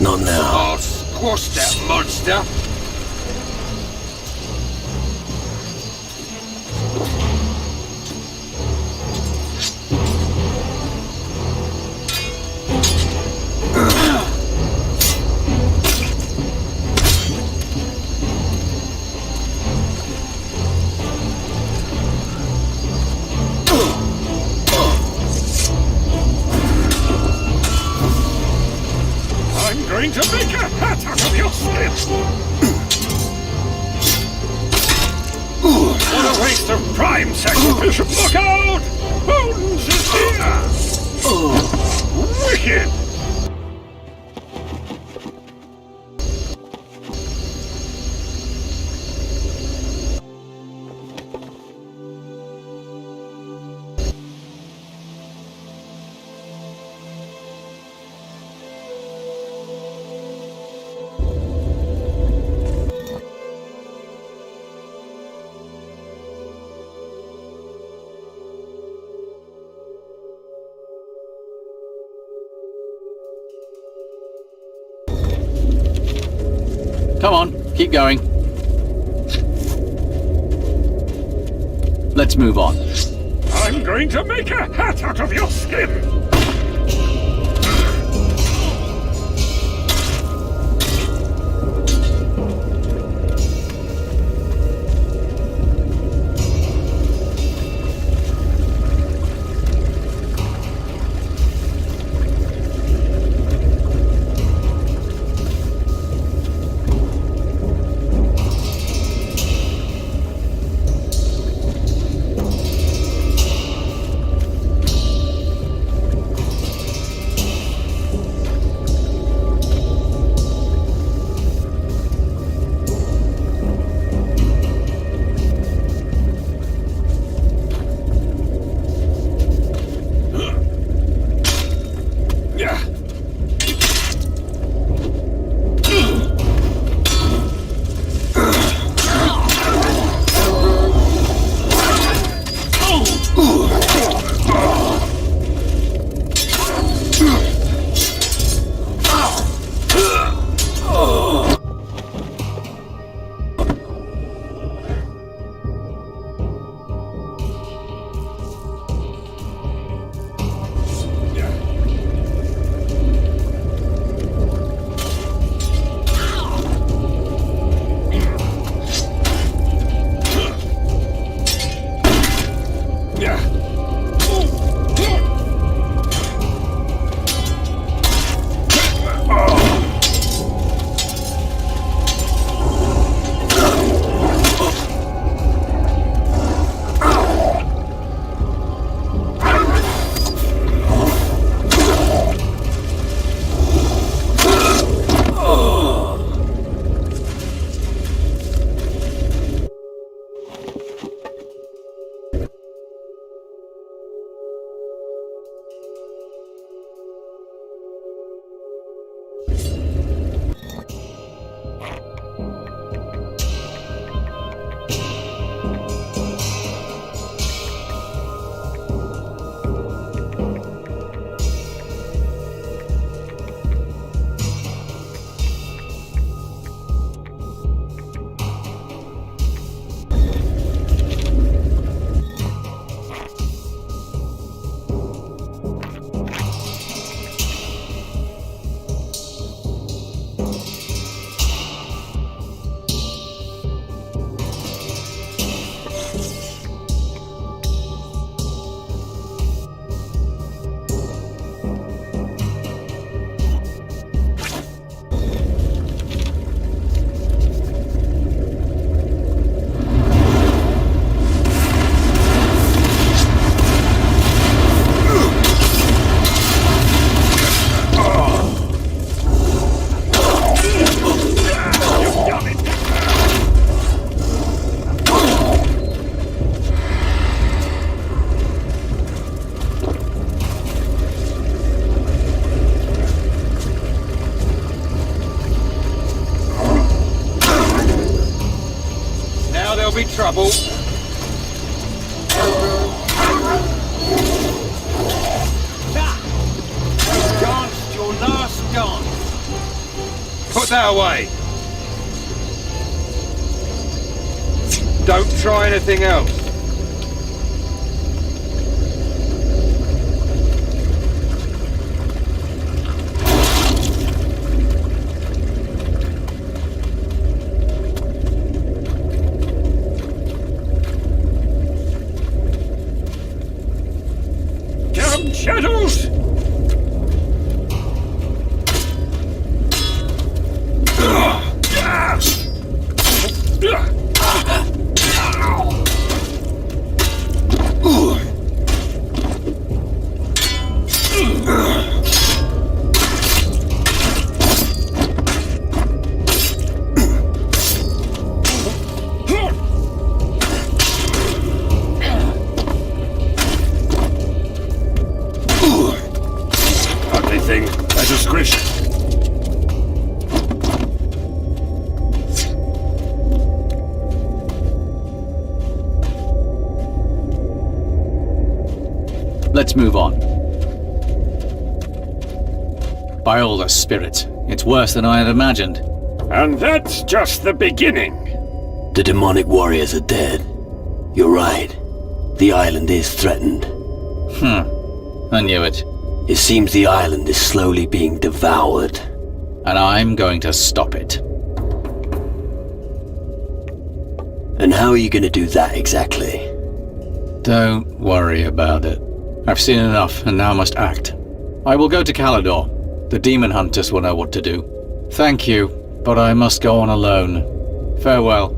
C: Not now.
J: I'll squash that monster.
A: I'm going to make a hat out of your skin! What a waste of prime sacrificial! Look out! Bones is here! Wicked!
H: Come on, keep going. Let's move on.
A: I'm going to make a hat out of your skin!
J: now there'll be trouble.
F: Danced your last dance.
J: Put that away. Don't try anything else.
A: Damn shadows! Ugly thing, as a squish.
H: Let's move on. By all the spirits, it's worse than I had imagined.
A: And that's just the beginning.
C: The demonic warriors are dead. You're right. The island is threatened.
H: I knew it.
C: It seems the island is slowly being devoured.
H: And I'm going to stop it.
C: And how are you going to do that exactly?
H: Don't worry about it. I've seen enough, and now must act. I will go to Calidor. The demon hunters will know what to do. Thank you, but I must go on alone. Farewell.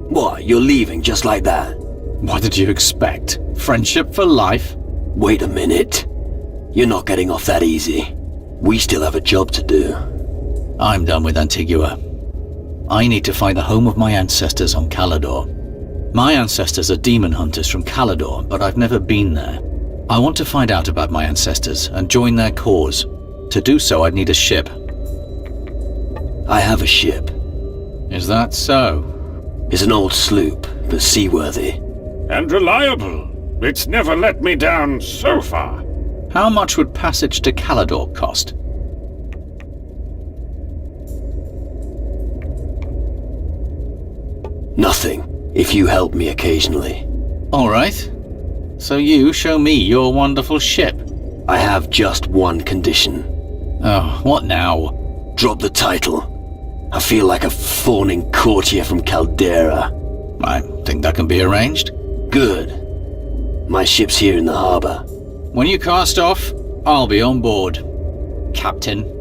C: What, you're leaving just like that?
H: What did you expect? Friendship for life?
C: Wait a minute. You're not getting off that easy. We still have a job to do.
H: I'm done with Antigua. I need to find the home of my ancestors on Calidor. My ancestors are demon hunters from Calidor, but I've never been there. I want to find out about my ancestors and join their cause. To do so, I'd need a ship.
C: I have a ship.
H: Is that so?
C: It's an old sloop, but seaworthy.
A: And reliable. It's never let me down so far.
H: How much would passage to Calidor cost?
C: Nothing, if you help me occasionally.
H: All right. So you show me your wonderful ship.
C: I have just one condition.
H: Oh, what now?
C: Drop the title. I feel like a fawning courtier from Caldera.
H: I think that can be arranged.
C: Good. My ship's here in the harbor.
H: When you cast off, I'll be on board, Captain.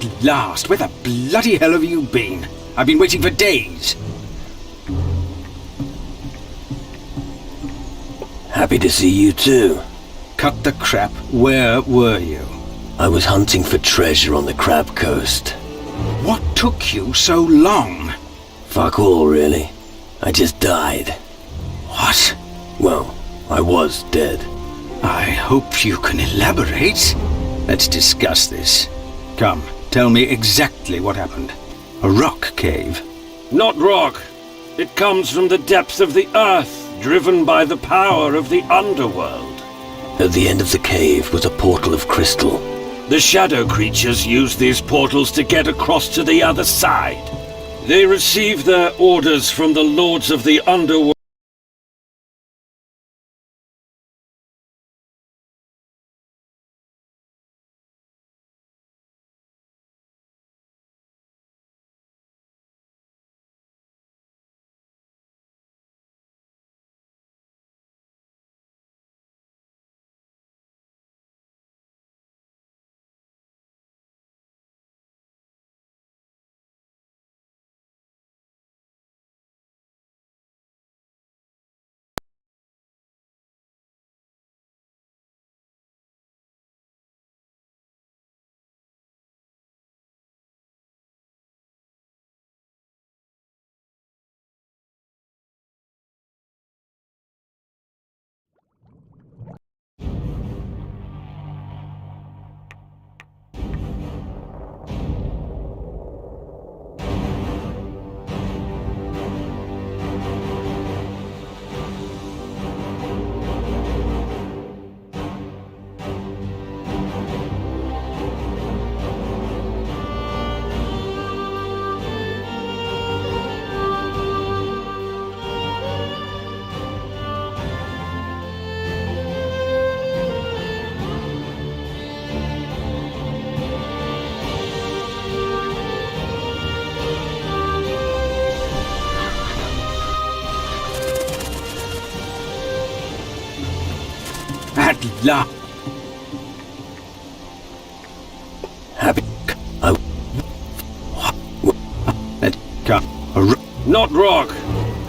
K: At last! Where the bloody hell have you been? I've been waiting for days.
C: Happy to see you too.
K: Cut the crap. Where were you?
C: I was hunting for treasure on the Crab Coast.
K: What took you so long?
C: Fuck all, really. I just died.
K: What?
C: Well, I was dead.
K: I hope you can elaborate. Let's discuss this. Come, tell me exactly what happened. A rock cave?
A: Not rock. It comes from the depths of the earth, driven by the power of the underworld.
C: At the end of the cave was a portal of crystal.
A: The shadow creatures use these portals to get across to the other side. They receive their orders from the lords of the underworld.
K: At last!
C: Happy.
K: Let come.
A: Not rock.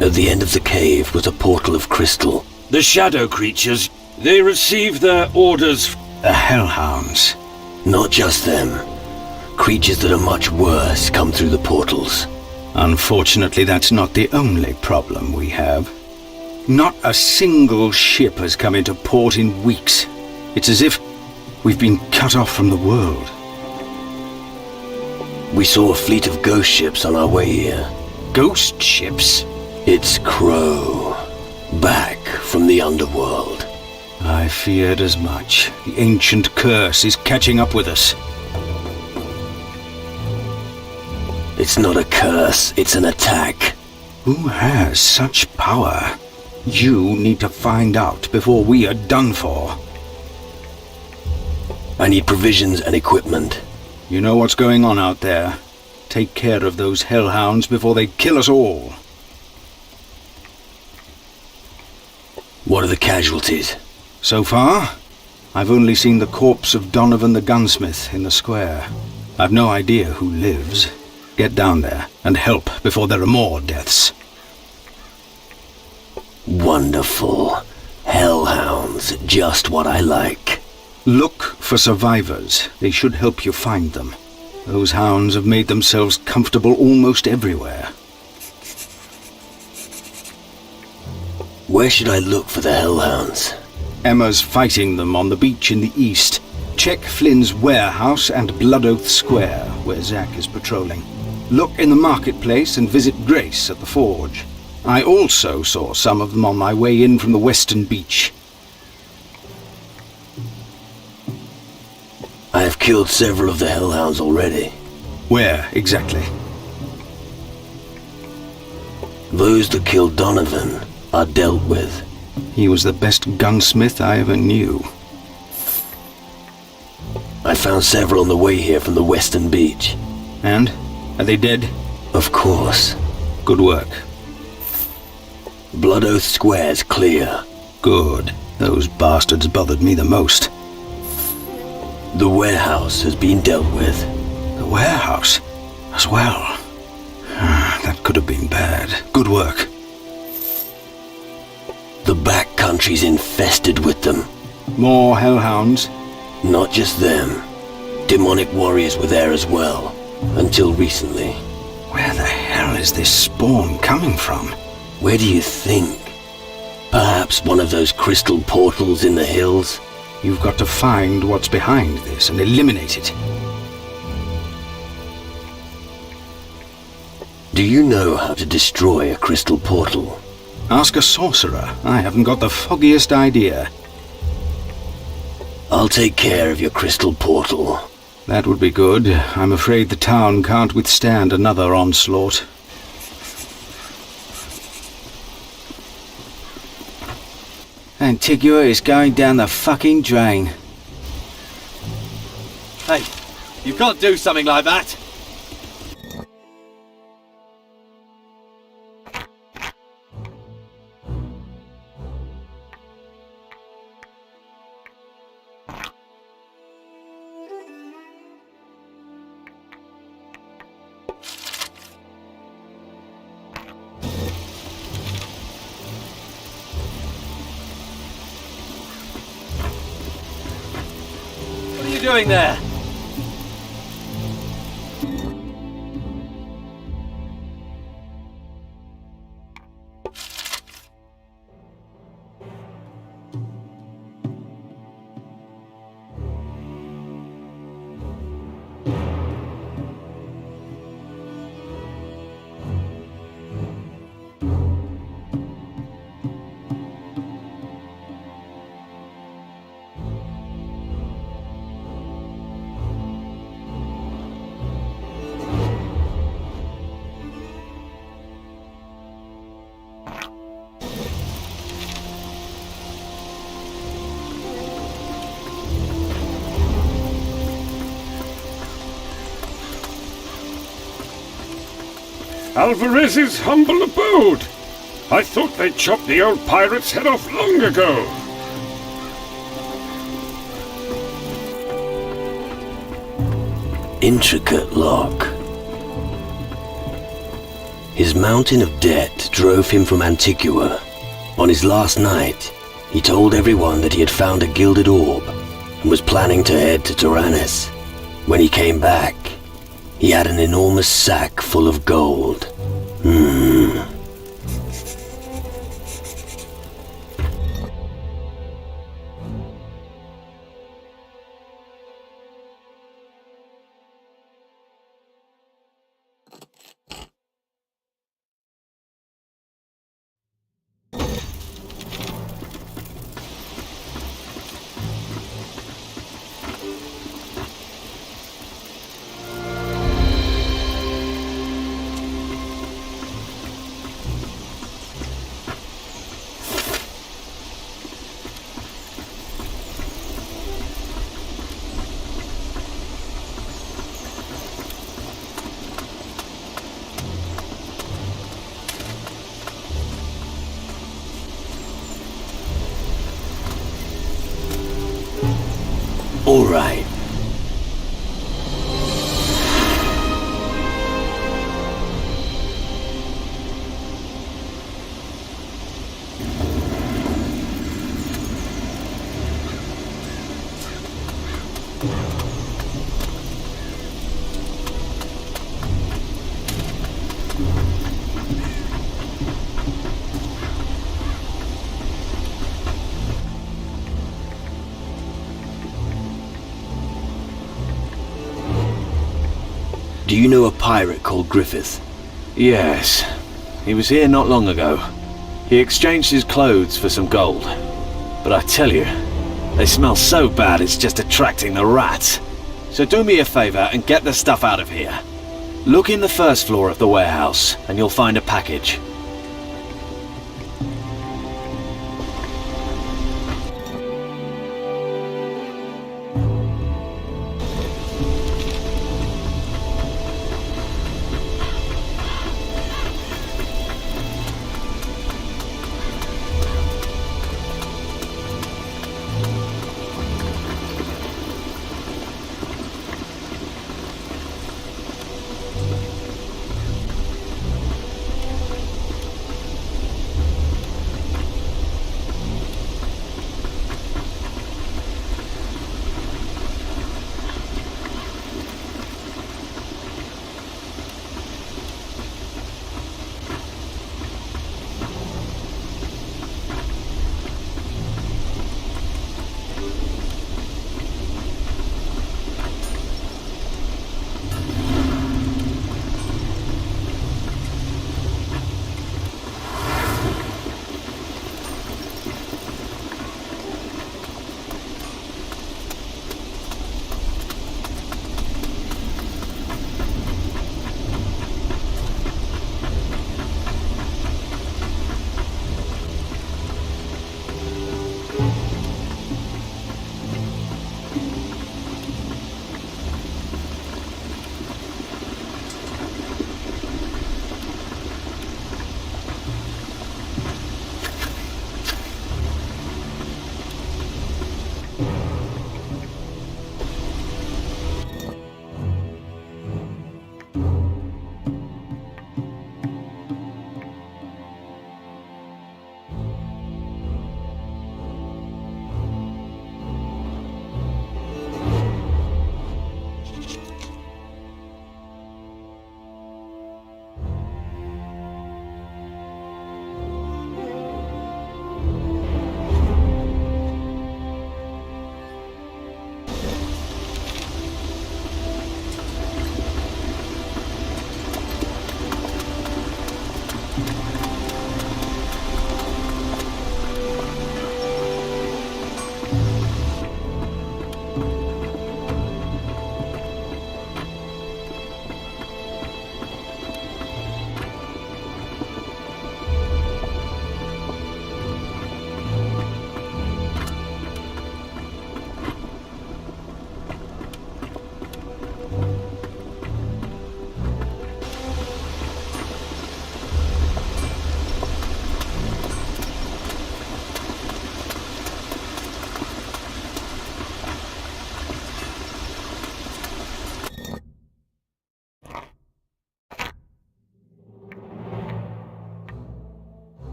C: At the end of the cave was a portal of crystal.
A: The shadow creatures, they receive their orders.
K: The hellhounds.
C: Not just them. Creatures that are much worse come through the portals.
K: Unfortunately, that's not the only problem we have. Not a single ship has come into port in weeks. It's as if we've been cut off from the world.
C: We saw a fleet of ghost ships on our way here.
K: Ghost ships?
C: It's Crow. Back from the underworld.
K: I feared as much. The ancient curse is catching up with us.
C: It's not a curse, it's an attack.
K: Who has such power? You need to find out before we are done for.
C: I need provisions and equipment.
K: You know what's going on out there. Take care of those hellhounds before they kill us all.
C: What are the casualties?
K: So far, I've only seen the corpse of Donovan the gunsmith in the square. I've no idea who lives. Get down there and help before there are more deaths.
C: Wonderful. Hellhounds, just what I like.
K: Look for survivors. They should help you find them. Those hounds have made themselves comfortable almost everywhere.
C: Where should I look for the hellhounds?
K: Emma's fighting them on the beach in the east. Check Flynn's warehouse and Blood Oath Square, where Zack is patrolling. Look in the marketplace and visit Grace at the forge. I also saw some of them on my way in from the western beach.
C: I have killed several of the hellhounds already.
K: Where, exactly?
C: Those that killed Donovan are dealt with.
K: He was the best gunsmith I ever knew.
C: I found several on the way here from the western beach.
K: And? Are they dead?
C: Of course.
K: Good work.
C: Blood Oath Square's clear.
K: Good. Those bastards bothered me the most.
C: The warehouse has been dealt with.
K: The warehouse as well. That could have been bad. Good work.
C: The back country's infested with them.
K: More hellhounds?
C: Not just them. Demonic warriors were there as well. Until recently.
K: Where the hell is this spawn coming from?
C: Where do you think? Perhaps one of those crystal portals in the hills?
K: You've got to find what's behind this and eliminate it.
C: Do you know how to destroy a crystal portal?
K: Ask a sorcerer. I haven't got the foggiest idea.
C: I'll take care of your crystal portal.
K: That would be good. I'm afraid the town can't withstand another onslaught.
L: Antigua is going down the fucking drain.
G: Hey, you can't do something like that! What are you doing there?
A: Alvarez's humble abode. I thought they chopped the old pirate's head off long ago.
C: Intricate lock. His mountain of debt drove him from Antigua. On his last night, he told everyone that he had found a gilded orb and was planning to head to Tyrannus. When he came back, he had an enormous sack full of gold. All right. Do you know a pirate called Griffith?
G: Yes. He was here not long ago. He exchanged his clothes for some gold. But I tell you, they smell so bad it's just attracting the rats. So do me a favor and get the stuff out of here. Look in the first floor of the warehouse and you'll find a package.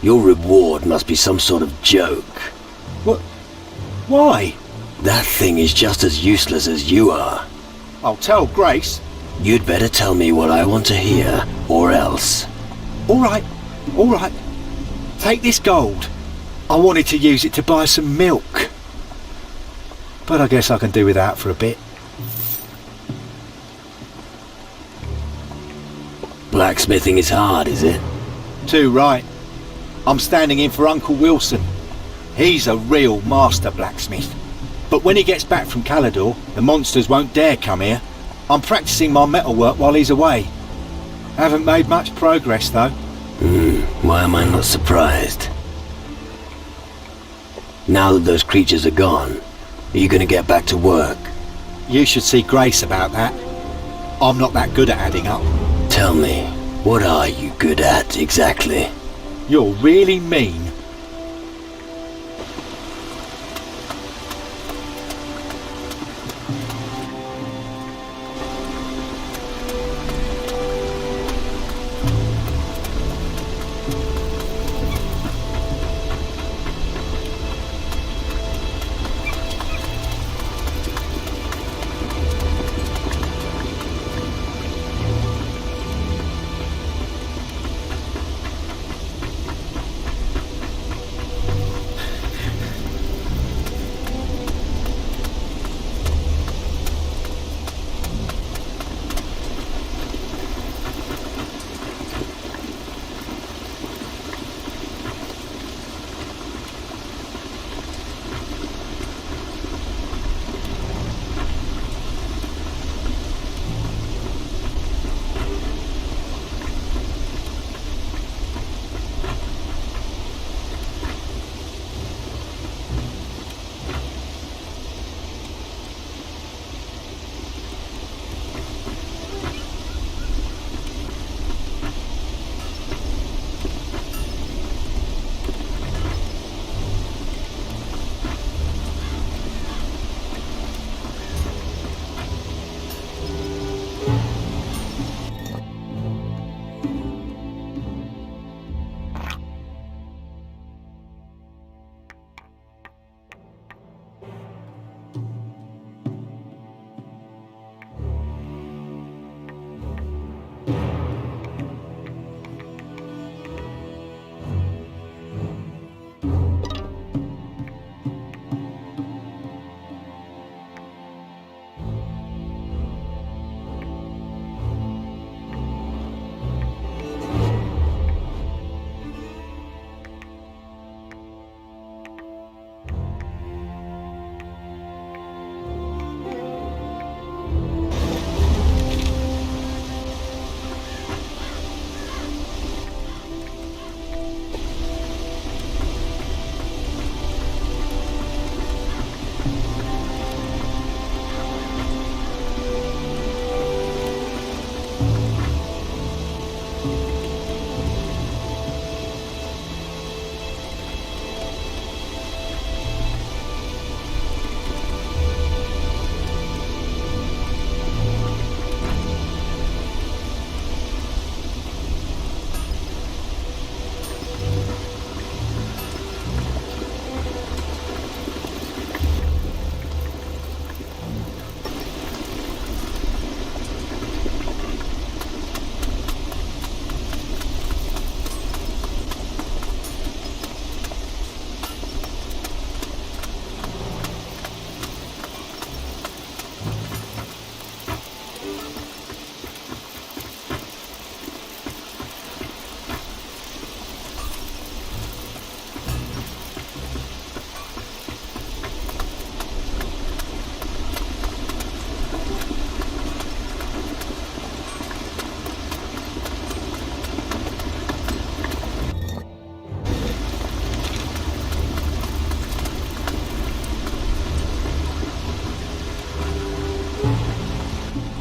C: Your reward must be some sort of joke.
B: What? Why?
C: That thing is just as useless as you are.
B: I'll tell Grace.
C: You'd better tell me what I want to hear, or else.
B: All right. Take this gold. I wanted to use it to buy some milk. But I guess I can do without for a bit.
C: Blacksmithing is hard, is it?
B: Too right. I'm standing in for Uncle Wilson. He's a real master blacksmith. But when he gets back from Calidor, the monsters won't dare come here. I'm practicing my metalwork while he's away. Haven't made much progress, though.
C: Why am I not surprised? Now that those creatures are gone, are you going to get back to work?
B: You should see Grace about that. I'm not that good at adding up.
C: Tell me, what are you good at, exactly?
B: You're really mean.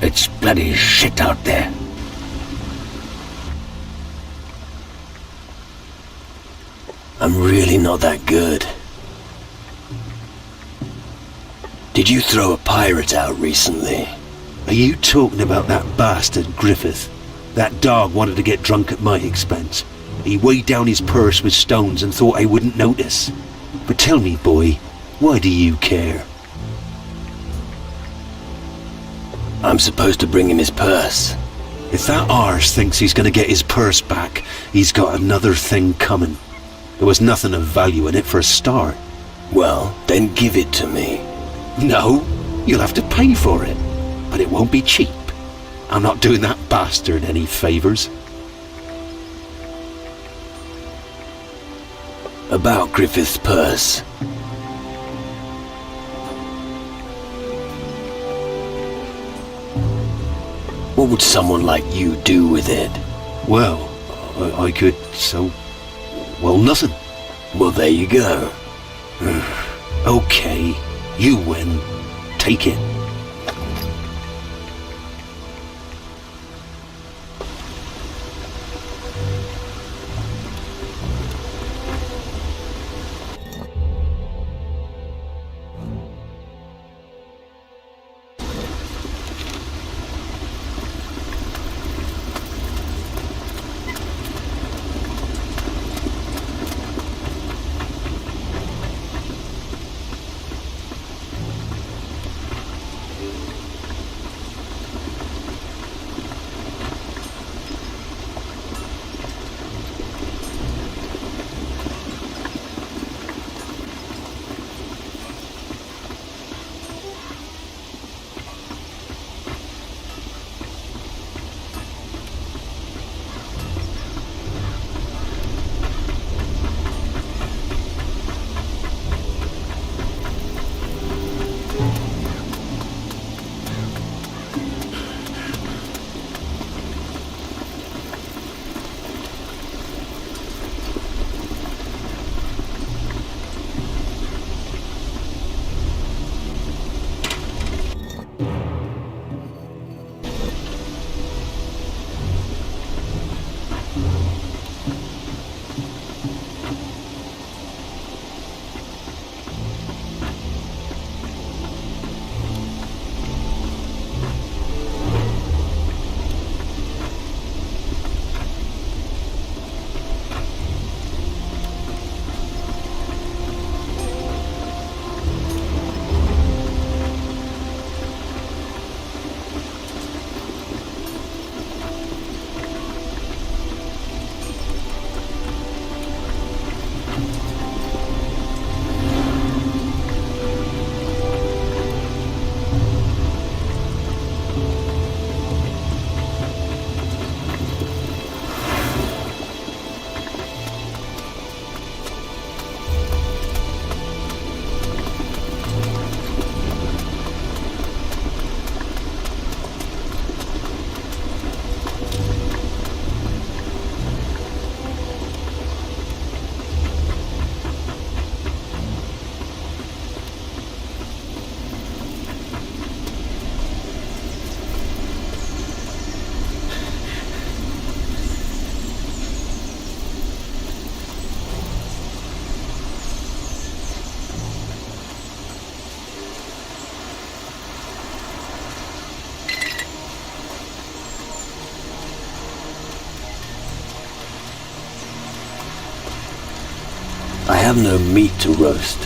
C: It's bloody shit out there. I'm really not that good. Did you throw a pirate out recently?
I: Are you talking about that bastard Griffith? That dog wanted to get drunk at my expense. He weighed down his purse with stones and thought I wouldn't notice. But tell me, boy, why do you care?
C: I'm supposed to bring him his purse.
I: If that arse thinks he's going to get his purse back, he's got another thing coming. There was nothing of value in it for a start.
C: Well, then give it to me.
I: No, you'll have to pay for it. But it won't be cheap. I'm not doing that bastard any favours.
C: About Griffith's purse. What would someone like you do with it?
I: Well, I could, well, nothing.
C: Well, there you go.
I: Okay, you win. Take it.
C: I have no meat to roast.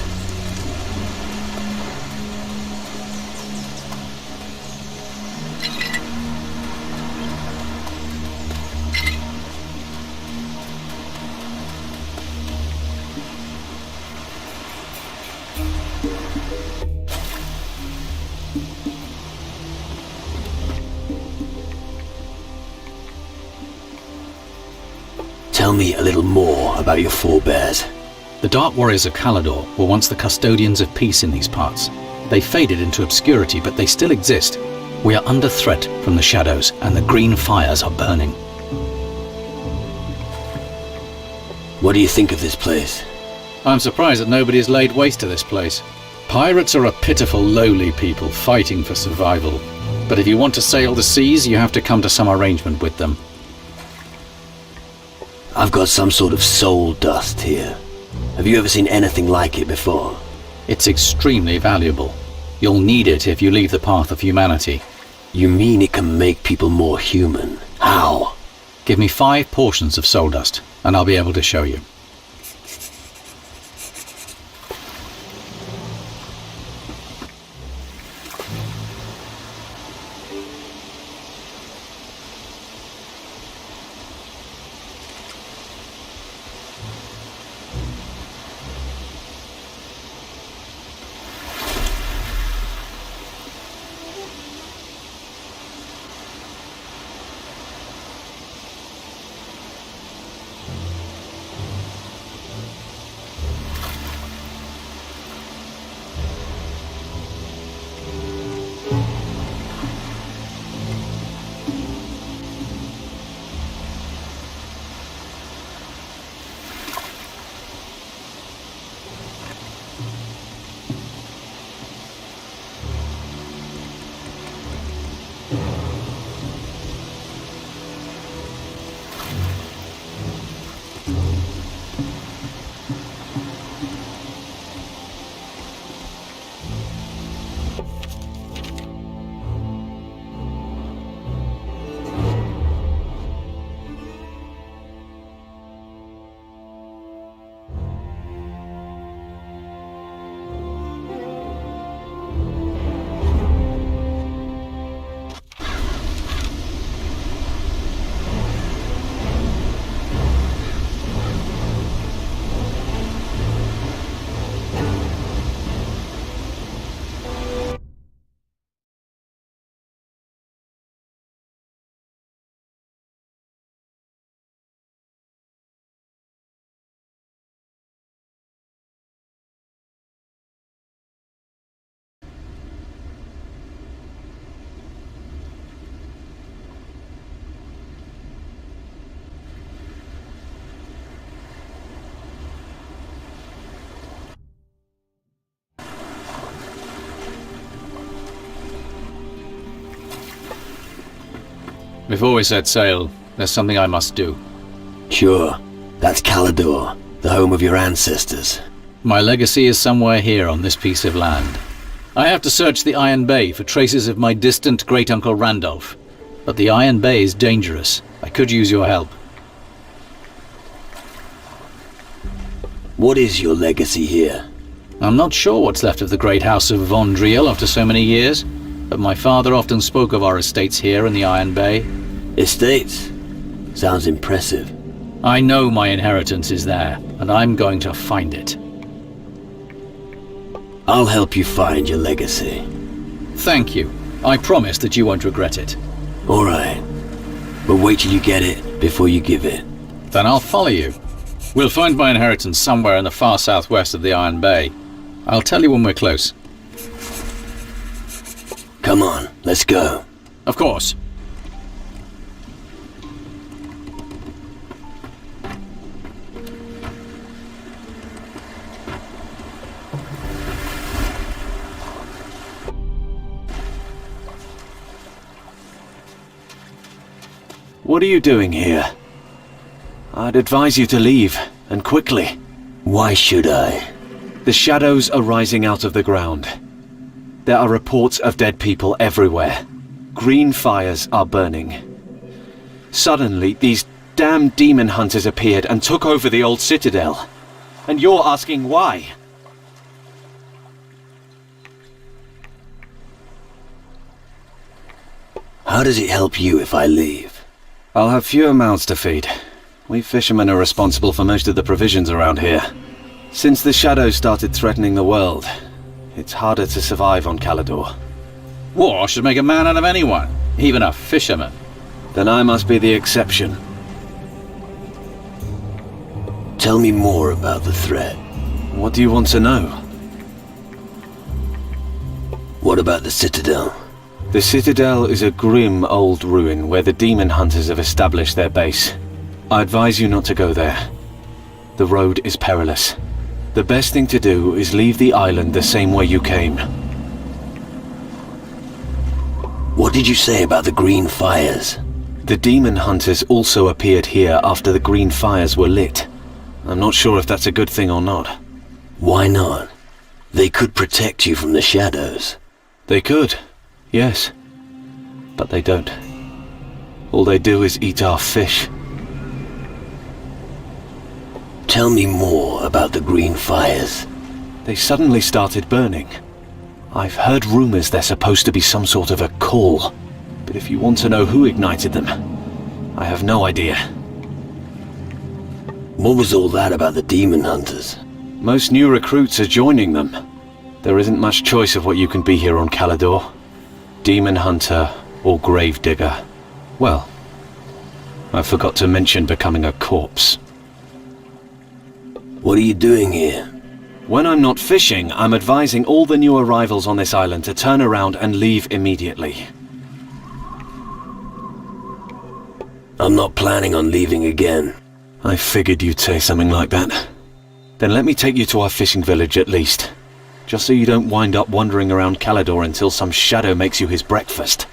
C: Tell me a little more about your forebears.
H: The Dark Warriors of Calador were once the custodians of peace in these parts. They faded into obscurity, but they still exist. We are under threat from the shadows, and the green fires are burning.
C: What do you think of this place?
H: I'm surprised that nobody has laid waste to this place. Pirates are a pitiful, lowly people fighting for survival. But if you want to sail the seas, you have to come to some arrangement with them.
C: I've got some sort of soul dust here. Have you ever seen anything like it before?
H: It's extremely valuable. You'll need it if you leave the path of humanity.
C: You mean it can make people more human? How?
H: Give me 5 portions of soul dust. and I'll be able to show you. Before we set sail, there's something I must do.
C: Sure. That's Calador, the home of your ancestors.
H: My legacy is somewhere here on this piece of land. I have to search the Iron Bay for traces of my distant great-uncle Randolph. But the Iron Bay is dangerous. I could use your help.
C: What is your legacy here?
H: I'm not sure what's left of the great house of Von Driel after so many years, but my father often spoke of our estates here in the Iron Bay.
C: Estates? Sounds impressive.
H: I know my inheritance is there, and I'm going to find it.
C: I'll help you find your legacy.
H: Thank you. I promise that you won't regret it.
C: All right. But wait till you get it before you give it.
H: Then I'll follow you. We'll find my inheritance somewhere in the far southwest of the Iron Bay. I'll tell you when we're close.
C: Come on, let's go.
H: Of course.
G: What are you doing here? I'd advise you to leave, and quickly.
C: Why should I?
G: The shadows are rising out of the ground. There are reports of dead people everywhere. Green fires are burning. Suddenly, these damn demon hunters appeared and took over the old citadel. And you're asking why?
C: How does it help you if I leave?
G: I'll have fewer mouths to feed. We fishermen are responsible for most of the provisions around here. Since the shadows started threatening the world, it's harder to survive on Calador.
H: War should make a man out of anyone, even a fisherman.
G: Then I must be the exception.
C: Tell me more about the threat.
G: What do you want to know?
C: What about the Citadel?
G: The Citadel is a grim old ruin where the demon hunters have established their base. I advise you not to go there. The road is perilous. The best thing to do is leave the island the same way you came.
C: What did you say about the green fires?
G: The demon hunters also appeared here after the green fires were lit. I'm not sure if that's a good thing or not.
C: Why not? They could protect you from the shadows.
G: They could, yes. But they don't. All they do is eat our fish.
C: Tell me more about the green fires.
G: They suddenly started burning. I've heard rumors they're supposed to be some sort of a call, but if you want to know who ignited them, I have no idea.
C: What was all that about the demon hunters?
G: Most new recruits are joining them. There isn't much choice of what you can be here on Calidor. Demon hunter or grave digger. Well, I forgot to mention becoming a corpse.
C: What are you doing here?
G: When I'm not fishing, I'm advising all the new arrivals on this island to turn around and leave immediately.
C: I'm not planning on leaving again.
G: I figured you'd say something like that. Then let me take you to our fishing village at least. Just so you don't wind up wandering around Calidor until some shadow makes you his breakfast.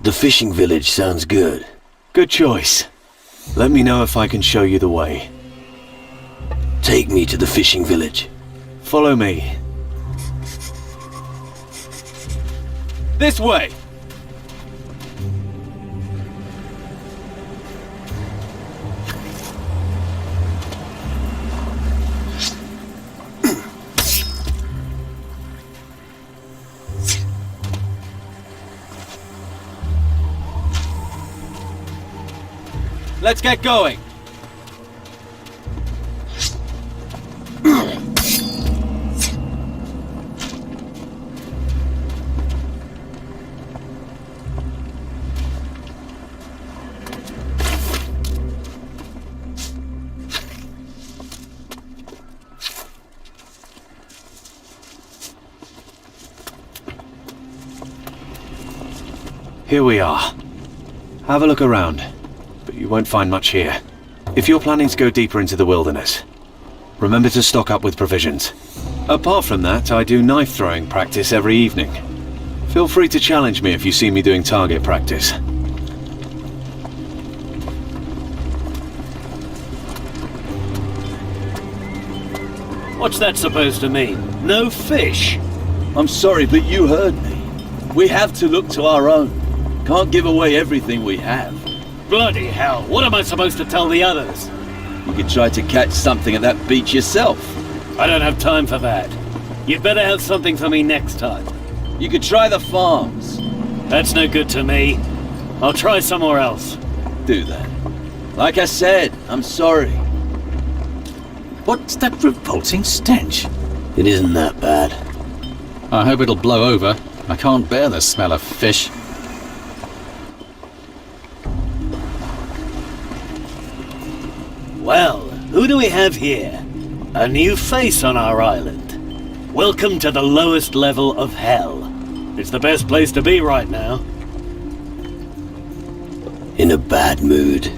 C: The fishing village sounds good.
G: Good choice. Let me know if I can show you the way.
C: Take me to the fishing village.
G: Follow me. This way! Let's get going! Here we are. Have a look around, but you won't find much here. If you're planning to go deeper into the wilderness, remember to stock up with provisions. Apart from that, I do knife throwing practice every evening. Feel free to challenge me if you see me doing target practice.
M: What's that supposed to mean? No fish?
N: I'm sorry, but you heard me. We have to look to our own. Can't give away everything we have.
M: Bloody hell, what am I supposed to tell the others?
N: You could try to catch something at that beach yourself.
M: I don't have time for that. You'd better have something for me next time.
N: You could try the farms.
M: That's no good to me. I'll try somewhere else.
N: Do that. Like I said, I'm sorry.
H: What's that revolting stench?
C: It isn't that bad.
H: I hope it'll blow over. I can't bear the smell of fish.
M: Well, who do we have here? A new face on our island. Welcome to the lowest level of hell. It's the best place to be right now.
C: In a bad mood.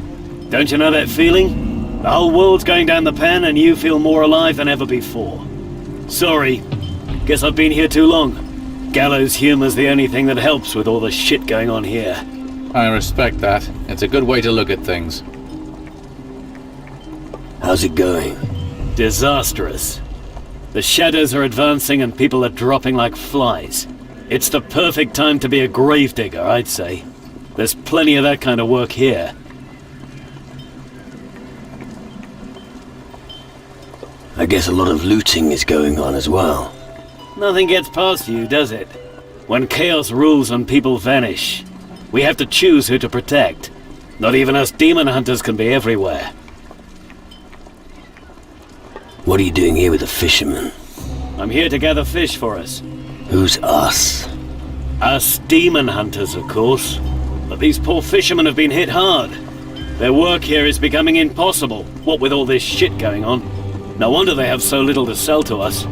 M: Don't you know that feeling? The whole world's going down the pan and you feel more alive than ever before. Sorry. Guess I've been here too long. Gallows humor's the only thing that helps with all the shit going on here.
H: I respect that. It's a good way to look at things.
C: How's it going?
M: Disastrous. The shadows are advancing and people are dropping like flies. It's the perfect time to be a gravedigger, I'd say. There's plenty of that kind of work here.
C: I guess a lot of looting is going on as well.
M: Nothing gets past you, does it? When chaos rules and people vanish, we have to choose who to protect. Not even us demon hunters can be everywhere.
C: What are you doing here with the fishermen?
M: I'm here to gather fish for us.
C: Who's us?
M: Us demon hunters, of course. But these poor fishermen have been hit hard. Their work here is becoming impossible, what with all this shit going on. No wonder they have so little to sell to us.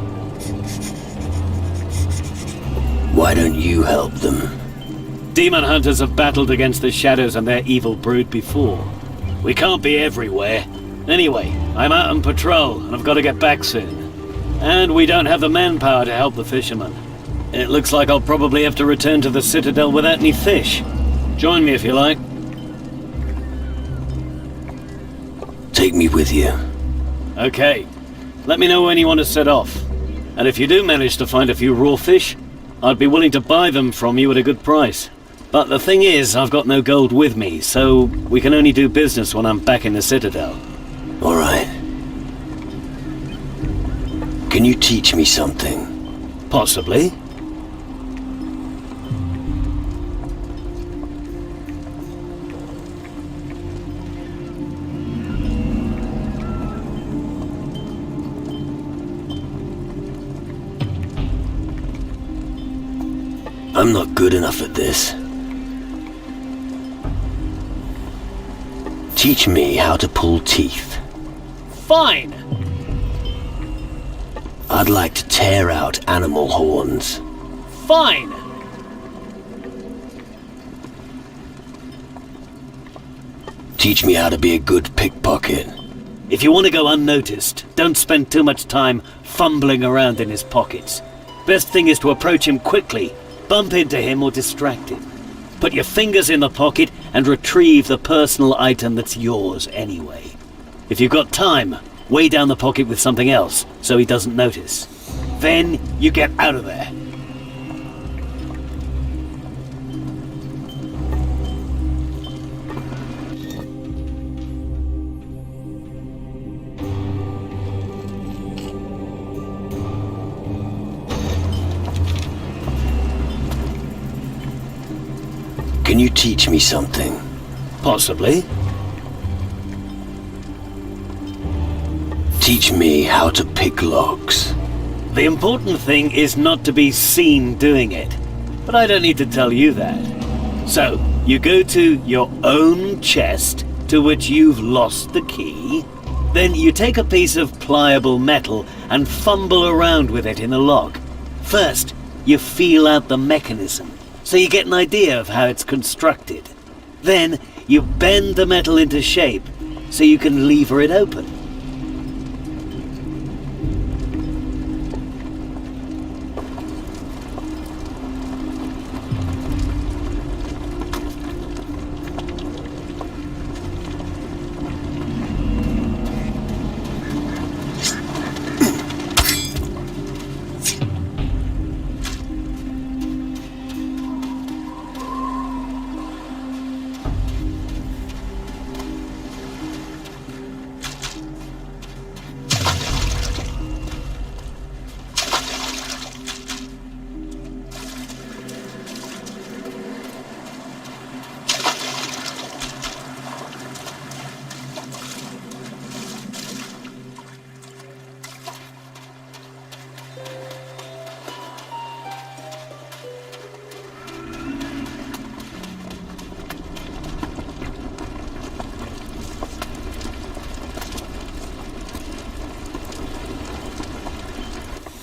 C: Why don't you help them?
M: Demon hunters have battled against the shadows and their evil brood before. We can't be everywhere. Anyway, I'm out on patrol, and I've got to get back soon. And we don't have the manpower to help the fishermen. It looks like I'll probably have to return to the Citadel without any fish. Join me if you like.
C: Take me with you.
M: Okay. Let me know when you want to set off. And if you do manage to find a few raw fish, I'd be willing to buy them from you at a good price. But the thing is, I've got no gold with me, so we can only do business when I'm back in the Citadel.
C: All right. Can you teach me something?
M: Possibly.
C: I'm not good enough at this. Teach me how to pull teeth.
M: Fine!
C: I'd like to tear out animal horns.
M: Fine!
C: Teach me how to be a good pickpocket.
M: If you want to go unnoticed, don't spend too much time fumbling around in his pockets. Best thing is to approach him quickly, bump into him or distract him. Put your fingers in the pocket and retrieve the personal item that's yours anyway. If you've got time, weigh down the pocket with something else so he doesn't notice. Then you get out of there.
C: Can you teach me something?
M: Possibly.
C: Teach me how to pick locks.
M: The important thing is not to be seen doing it. But I don't need to tell you that. So, you go to your own chest, to which you've lost the key. Then you take a piece of pliable metal and fumble around with it in the lock. First, you feel out the mechanism, so you get an idea of how it's constructed. Then, you bend the metal into shape, so you can lever it open.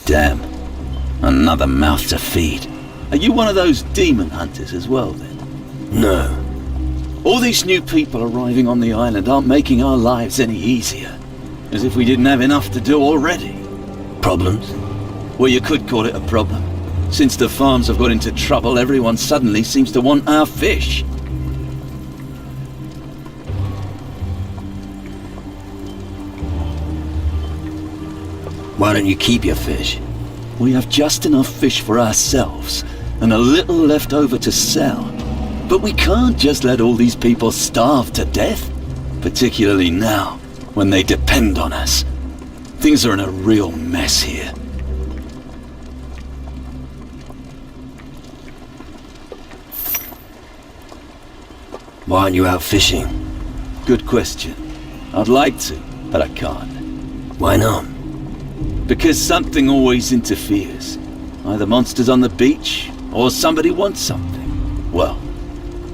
N: Damn. Another mouth to feed. Are you one of those demon hunters as well, then?
C: No.
N: All these new people arriving on the island aren't making our lives any easier. As if we didn't have enough to do already.
C: Problems?
N: Well, you could call it a problem. Since the farms have got into trouble, everyone suddenly seems to want our fish.
C: Why don't you keep your fish?
N: We have just enough fish for ourselves, and a little left over to sell. But we can't just let all these people starve to death. Particularly now, when they depend on us. Things are in a real mess here.
C: Why aren't you out fishing?
N: Good question. I'd like to, but I can't.
C: Why not?
N: Because something always interferes. Either monsters on the beach, or somebody wants something. Well,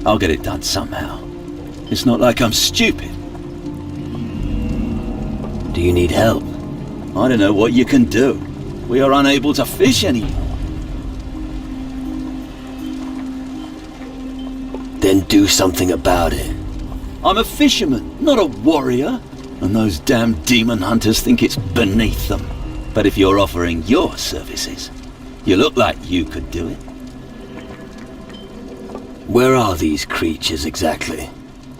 N: I'll get it done somehow. It's not like I'm stupid.
C: Do you need help?
N: I don't know what you can do. We are unable to fish anymore.
C: Then do something about it.
N: I'm a fisherman, not a warrior. And those damn demon hunters think it's beneath them. But if you're offering your services, you look like you could do it.
C: Where are these creatures exactly?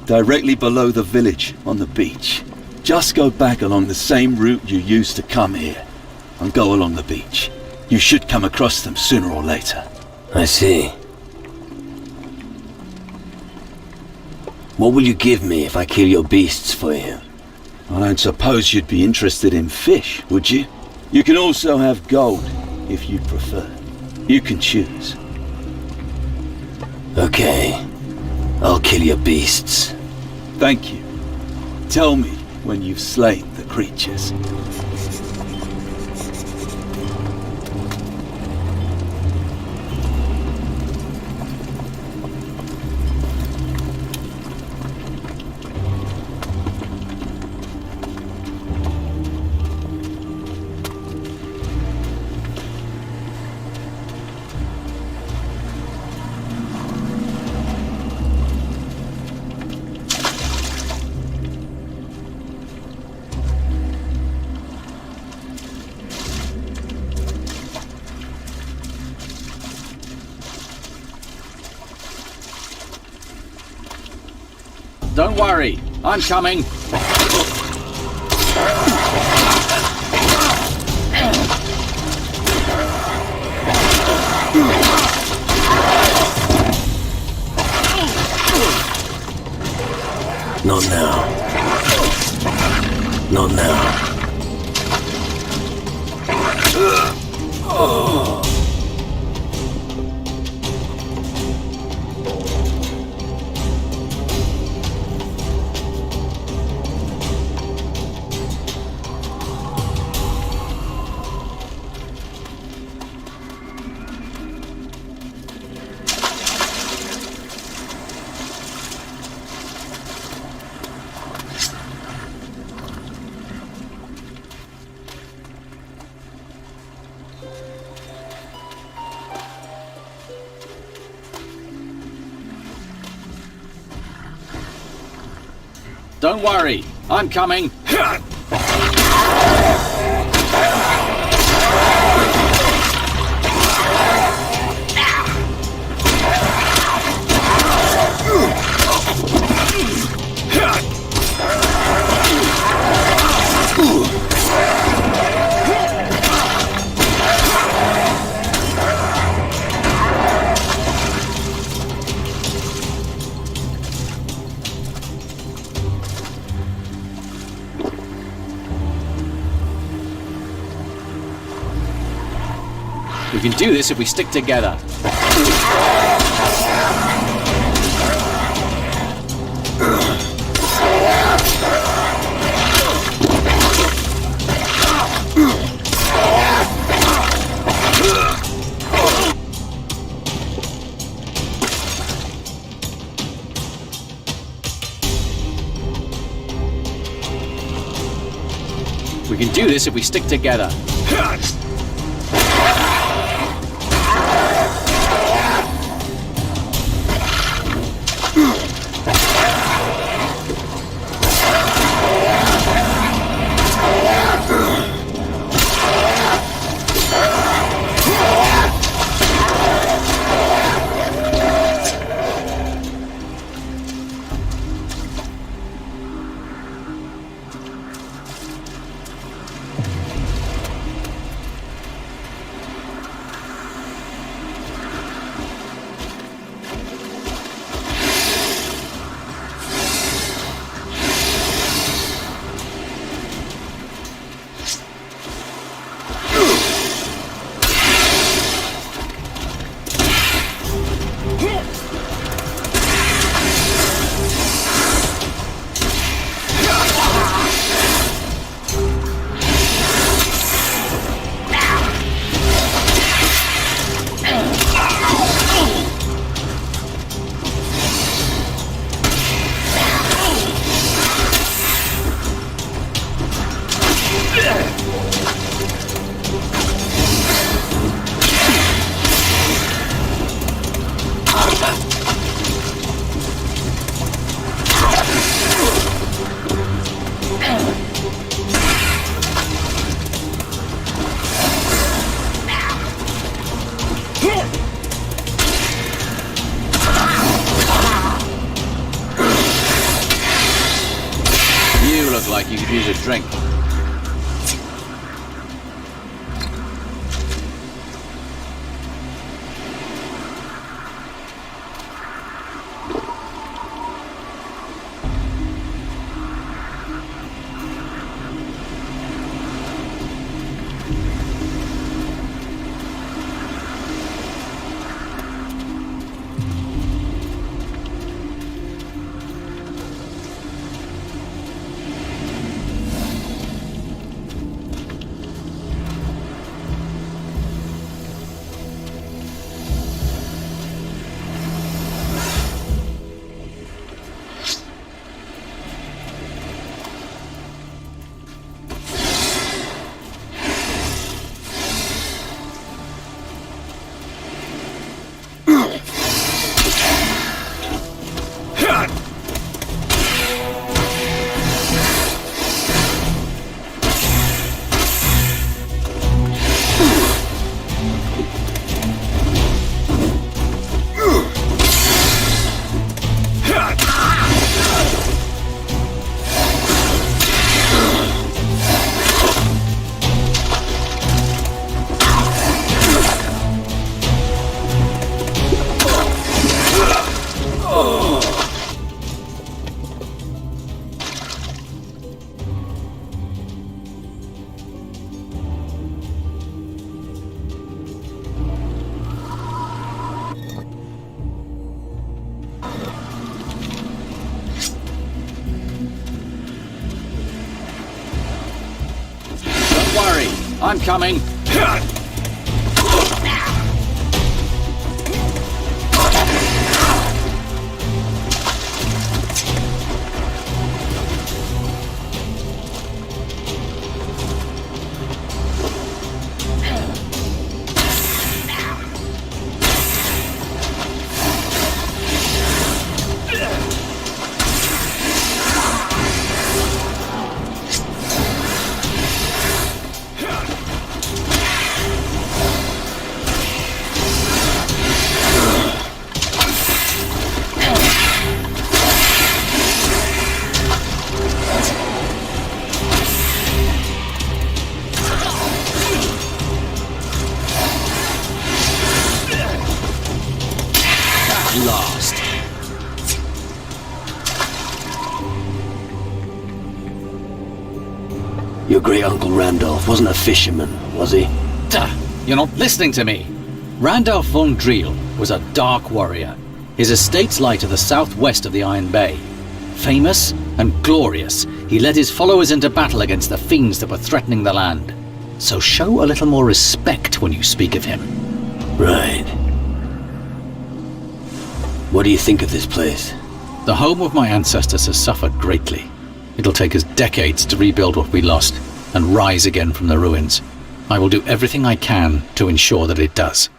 N: Directly below the village, on the beach. Just go back along the same route you used to come here, and go along the beach. You should come across them sooner or later.
C: I see. What will you give me if I kill your beasts for you? I don't suppose you'd be interested in fish, would you? You can also have gold, if you'd prefer. You can choose. Okay. I'll kill your beasts. Thank you. Tell me when you've slain the creatures.
H: Don't worry, I'm coming.
C: Not now. Not now.
H: Don't worry, I'm coming. We can do this if we stick together. We can do this if we stick together. You look like you could use a drink. I'm coming.
G: Last.
C: Your great uncle Randolph wasn't a fisherman, was he?
H: Duh, you're not listening to me. Randolph von Driel was a dark warrior. His estates lie to the southwest of the Iron Bay. Famous and glorious, he led his followers into battle against the fiends that were threatening the land. So show a little more respect when you speak of him.
C: Right. What do you think of this place?
H: The home of my ancestors has suffered greatly. It'll take us decades to rebuild what we lost and rise again from the ruins. I will do everything I can to ensure that it does.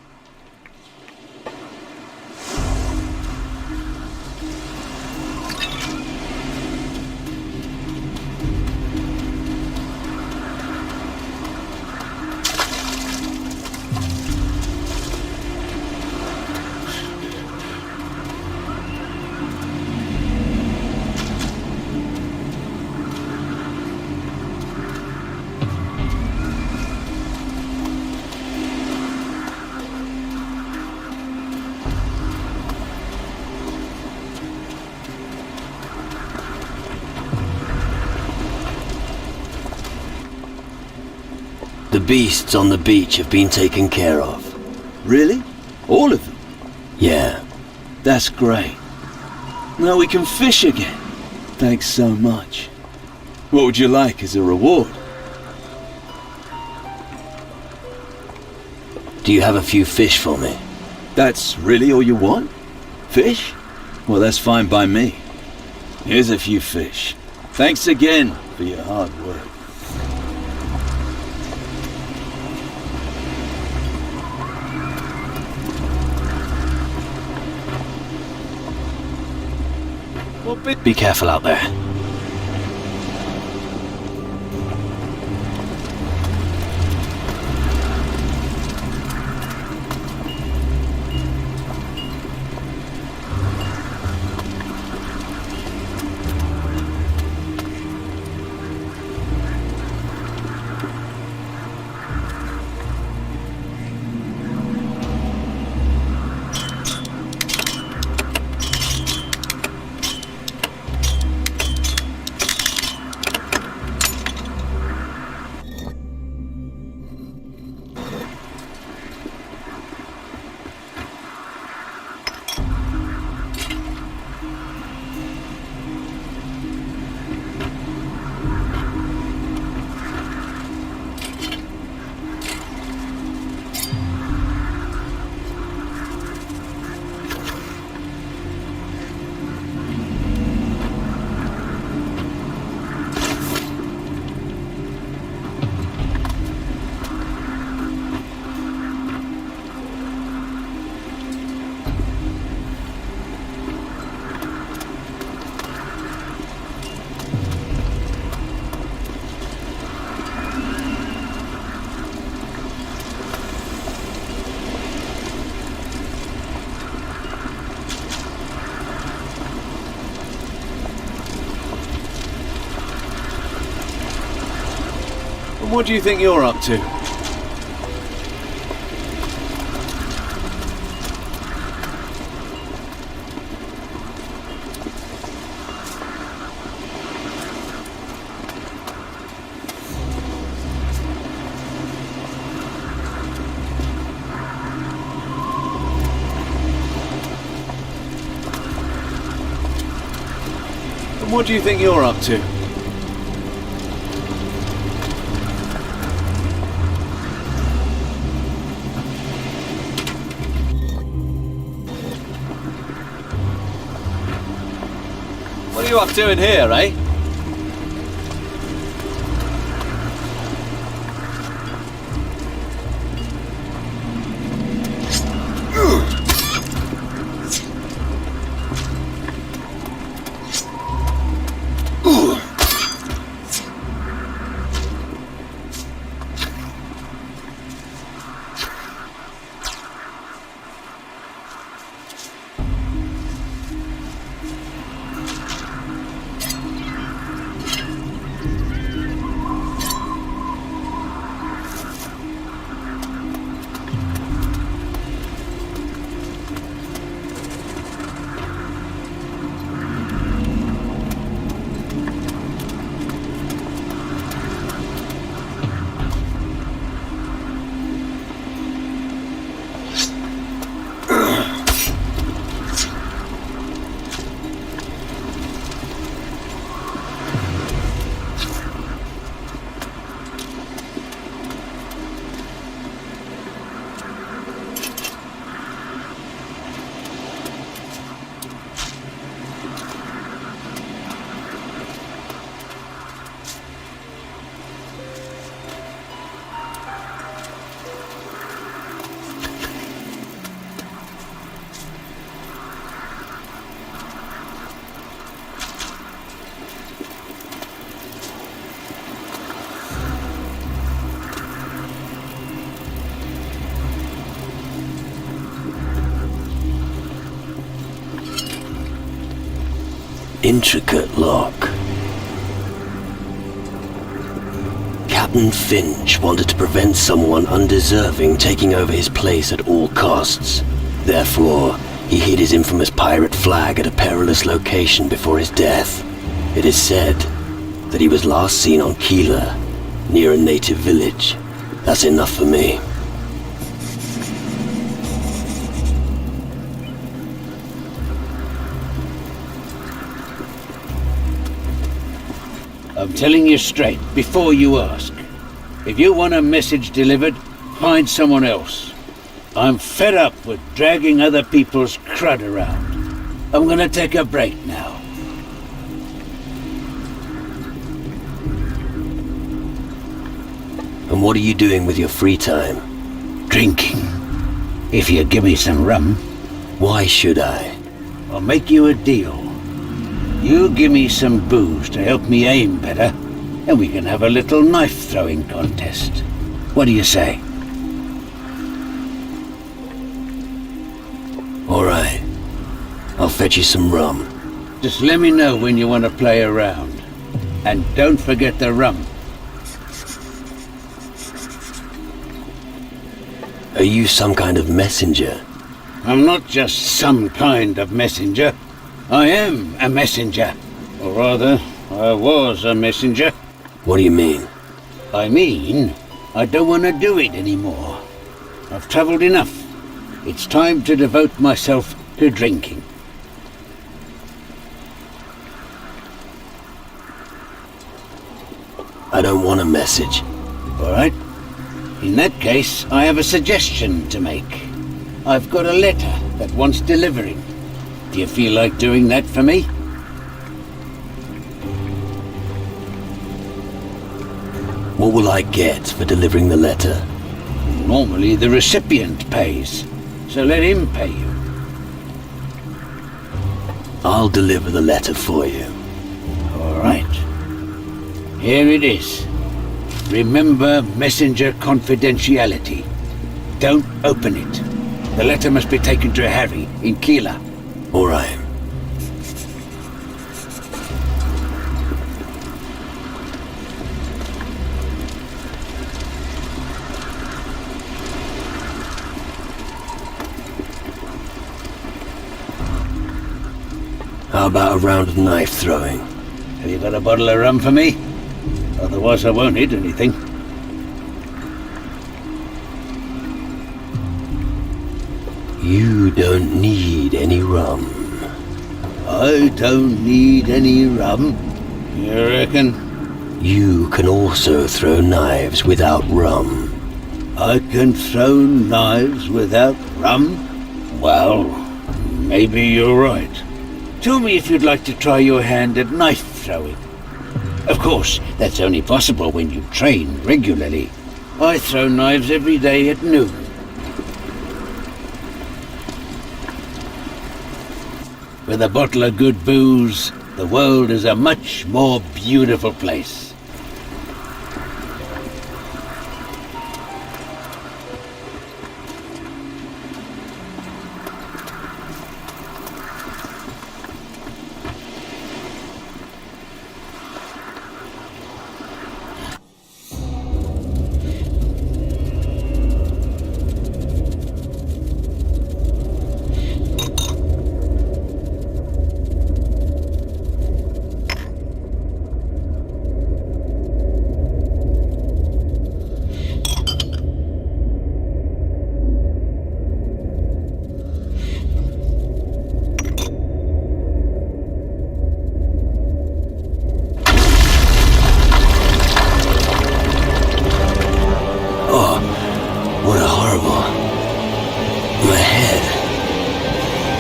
C: The beasts on the beach have been taken care of.
N: Really? All of them?
C: Yeah.
N: That's great. Now we can fish again. Thanks so much. What would you like as a reward?
C: Do you have a few fish for me?
N: That's really all you want? Fish? Well, that's fine by me. Here's a few fish. Thanks again for your hard work.
H: Be careful out there.
G: And what do you think you're up to? And what do you think you're up to? you up doing here, eh?
C: Intricate lock. Captain Finch wanted to prevent someone undeserving taking over his place at all costs. Therefore, he hid his infamous pirate flag at a perilous location before his death. It is said that he was last seen on Keeler, near a native village. That's enough for me.
F: I'm telling you straight, before you ask. If you want a message delivered, find someone else. I'm fed up with dragging other people's crud around. I'm gonna take a break now.
C: And what are you doing with your free time?
F: Drinking. If you give me some rum.
C: Why should I?
F: I'll make you a deal. You give me some booze to help me aim better, and we can have a little knife-throwing contest. What do you say?
C: All right. I'll fetch you some rum.
F: Just let me know when you want to play around. And don't forget the rum.
C: Are you some kind of messenger?
F: I'm not just some kind of messenger. I am a messenger. Or rather, I was a messenger.
C: What do you mean?
F: I mean, I don't want to do it anymore. I've traveled enough. It's time to devote myself to drinking.
C: I don't want a message.
F: All right. In that case, I have a suggestion to make. I've got a letter that wants delivering. Do you feel like doing that for me?
C: What will I get for delivering the letter?
F: Normally the recipient pays, so let him pay you.
C: I'll deliver the letter for you.
F: All right. Here it is. Remember messenger confidentiality. Don't open it. The letter must be taken to Harry in Keeler.
C: All right. How about a round of knife throwing?
F: Have you got a bottle of rum for me? Otherwise I won't eat anything.
C: You don't need any rum.
F: I don't need any rum. You reckon?
C: You can also throw knives without rum.
F: I can throw knives without rum? Well, maybe you're right. told me if you'd like to try your hand at knife throwing. Of course, that's only possible when you train regularly. I throw knives every day at noon. With a bottle of good booze, the world is a much more beautiful place.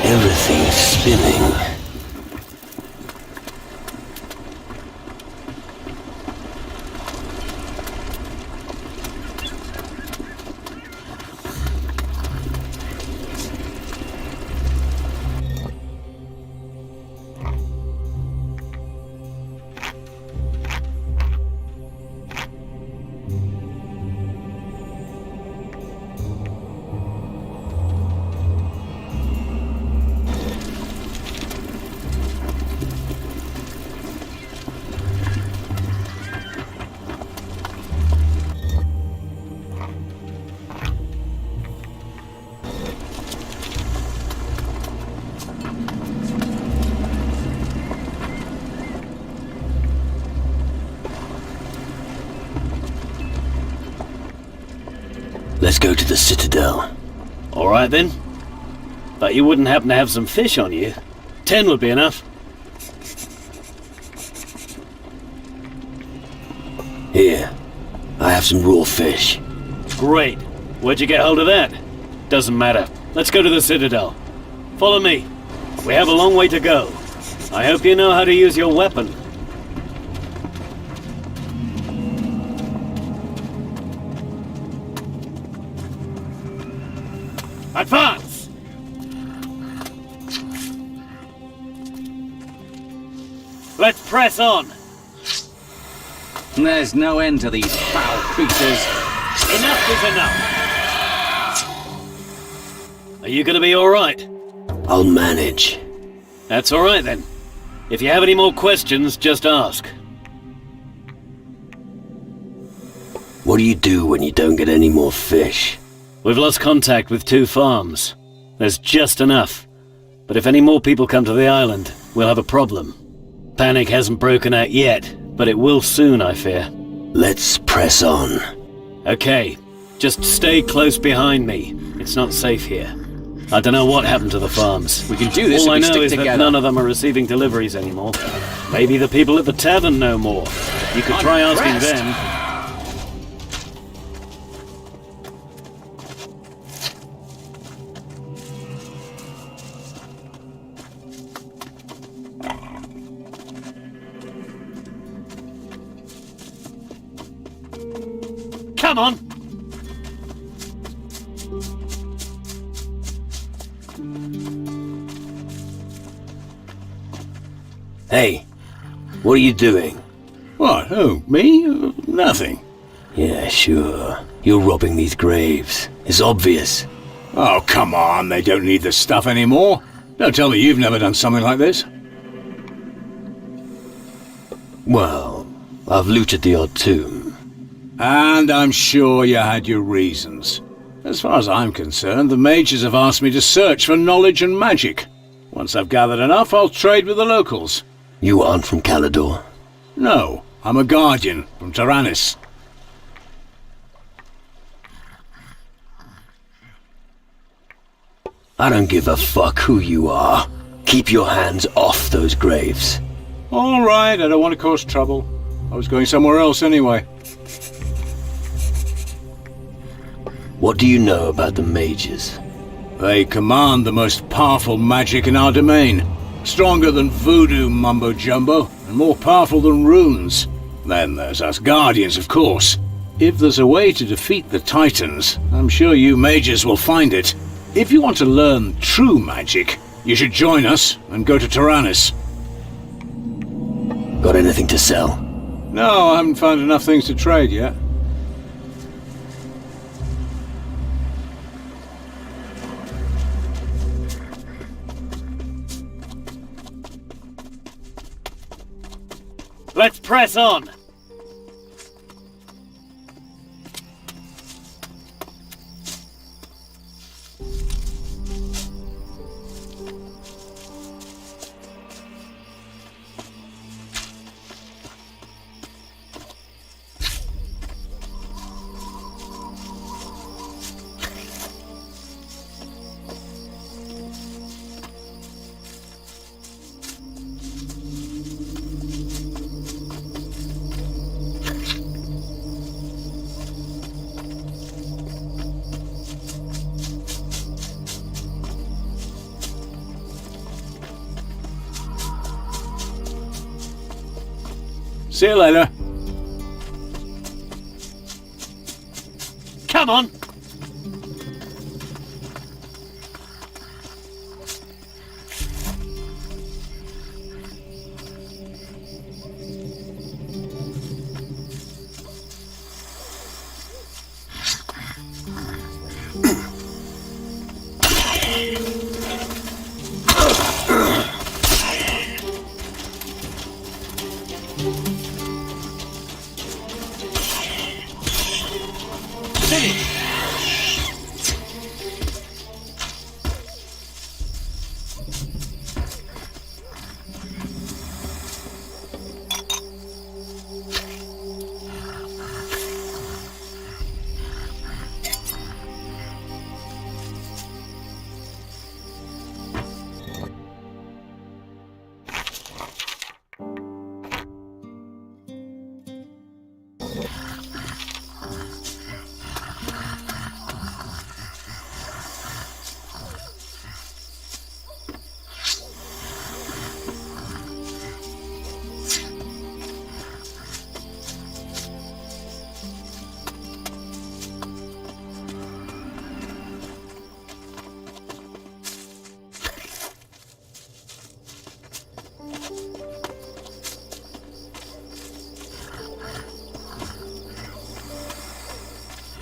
C: Everything's spinning. Let's go to the Citadel.
M: All right then. But you wouldn't happen to have some fish on you? 10 would be enough.
C: Here, I have some raw fish.
M: Great. Where'd you get hold of that? Doesn't matter. Let's go to the Citadel. Follow me. We have a long way to go. I hope you know how to use your weapon. Advance! Let's press on!
H: There's no end to these foul creatures.
M: Enough is enough! Are you gonna be alright?
C: I'll manage.
M: That's alright then. If you have any more questions, just ask.
C: What do you do when you don't get any more fish?
M: We've lost contact with 2 farms. There's just enough. But if any more people come to the island, we'll have a problem. Panic hasn't broken out yet, but it will soon, I fear.
C: Let's press on.
M: Okay, just stay close behind me. It's not safe here. I don't know what happened to the farms.
H: We can do this
M: All I
H: if we
M: know
H: stick
M: is
H: together.
M: that none of them are receiving deliveries anymore. Maybe the people at the tavern know more. You could try asking them. Come on!
C: Hey, what are you doing?
F: What? Who? Me? Nothing.
C: Yeah, sure. You're robbing these graves. It's obvious.
F: Oh, come on. They don't need this stuff anymore. Don't tell me you've never done something like this.
C: Well, I've looted the odd tomb.
F: And I'm sure you had your reasons. As far as I'm concerned, the mages have asked me to search for knowledge and magic. Once I've gathered enough, I'll trade with the locals.
C: You aren't from Calador?
F: No, I'm a guardian from Tyrannus.
C: I don't give a fuck who you are. Keep your hands off those graves.
F: All right, I don't want to cause trouble. I was going somewhere else anyway.
C: What do you know about the mages?
F: They command the most powerful magic in our domain.
K: Stronger than voodoo mumbo-jumbo, and more powerful than runes. Then there's us Guardians, of course. If there's a way to defeat the Titans, I'm sure you mages will find it. If you want to learn true magic, you should join us and go to Tyrannus.
C: Got anything to sell?
K: No, I haven't found enough things to trade yet.
M: Let's press on!
K: See you later.
M: Come on!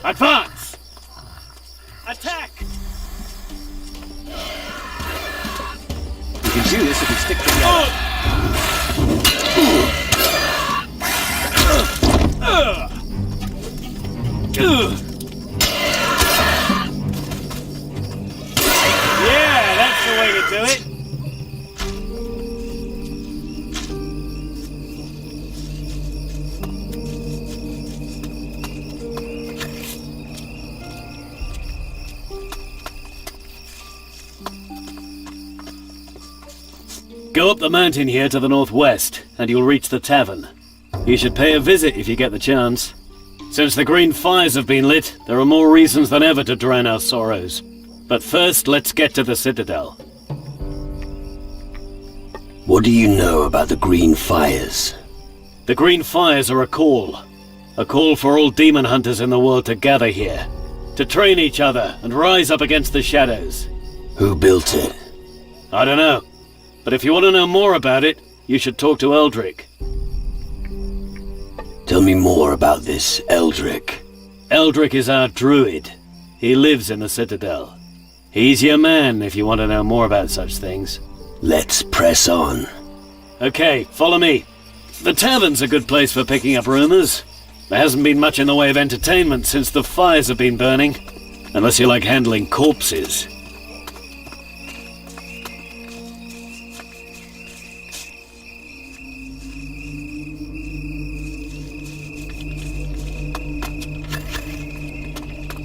M: Advance! Attack!
K: We can do this if we stick together.
M: Yeah, that's the way to do it. Go up the mountain here to the northwest, and you'll reach the tavern. You should pay a visit if you get the chance. Since the green fires have been lit, there are more reasons than ever to drown our sorrows. But first, let's get to the Citadel.
C: What do you know about the green fires?
M: The green fires are a call. A call for all demon hunters in the world to gather here. To train each other and rise up against the shadows.
C: Who built it?
M: I don't know. But if you want to know more about it, you should talk to Eldrick.
C: Tell me more about this Eldrick.
M: Eldrick is our druid. He lives in the Citadel. He's your man if you want to know more about such things.
C: Let's press on.
M: Okay, follow me. The tavern's a good place for picking up rumors. There hasn't been much in the way of entertainment since the fires have been burning. Unless you like handling corpses.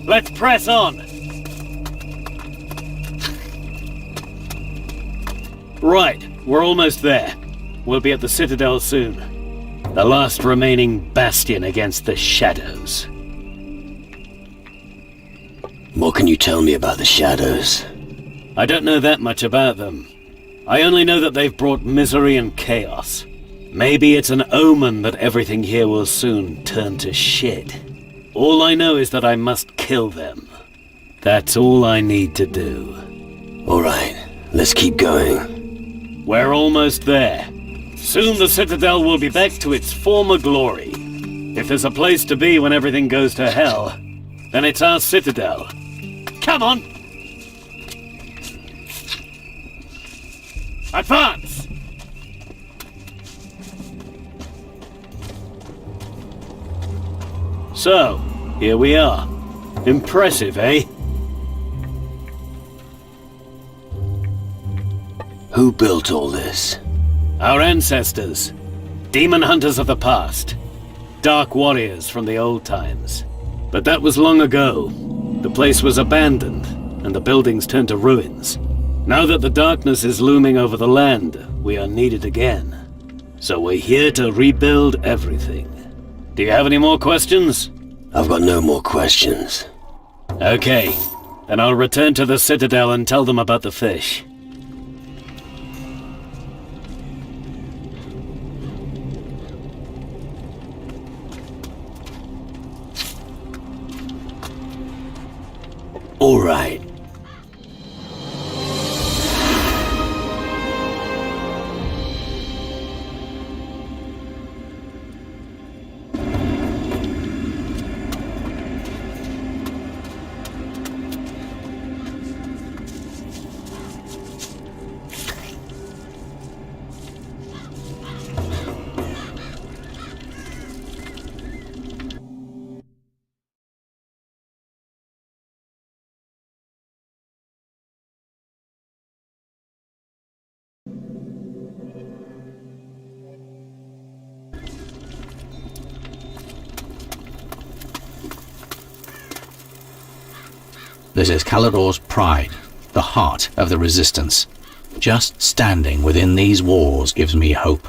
M: Let's press on! Right, we're almost there. We'll be at the Citadel soon. The last remaining bastion against the shadows.
C: What can you tell me about the shadows?
M: I don't know that much about them. I only know that they've brought misery and chaos. Maybe it's an omen that everything here will soon turn to shit. All I know is that I must kill them. That's all I need to do.
C: Alright, let's keep going.
M: We're almost there. Soon the Citadel will be back to its former glory. If there's a place to be when everything goes to hell, then it's our Citadel. Come on! Advance! So, here we are. Impressive, eh?
C: Who built all this?
M: Our ancestors. Demon hunters of the past. Dark warriors from the old times. But that was long ago. The place was abandoned, and the buildings turned to ruins. Now that the darkness is looming over the land, we are needed again. So we're here to rebuild everything. Do you have any more questions?
C: I've got no more questions.
M: Okay, then I'll return to the Citadel and tell them about the fish.
C: All right.
H: This is Calador's pride, the heart of the Resistance. Just standing within these walls gives me hope.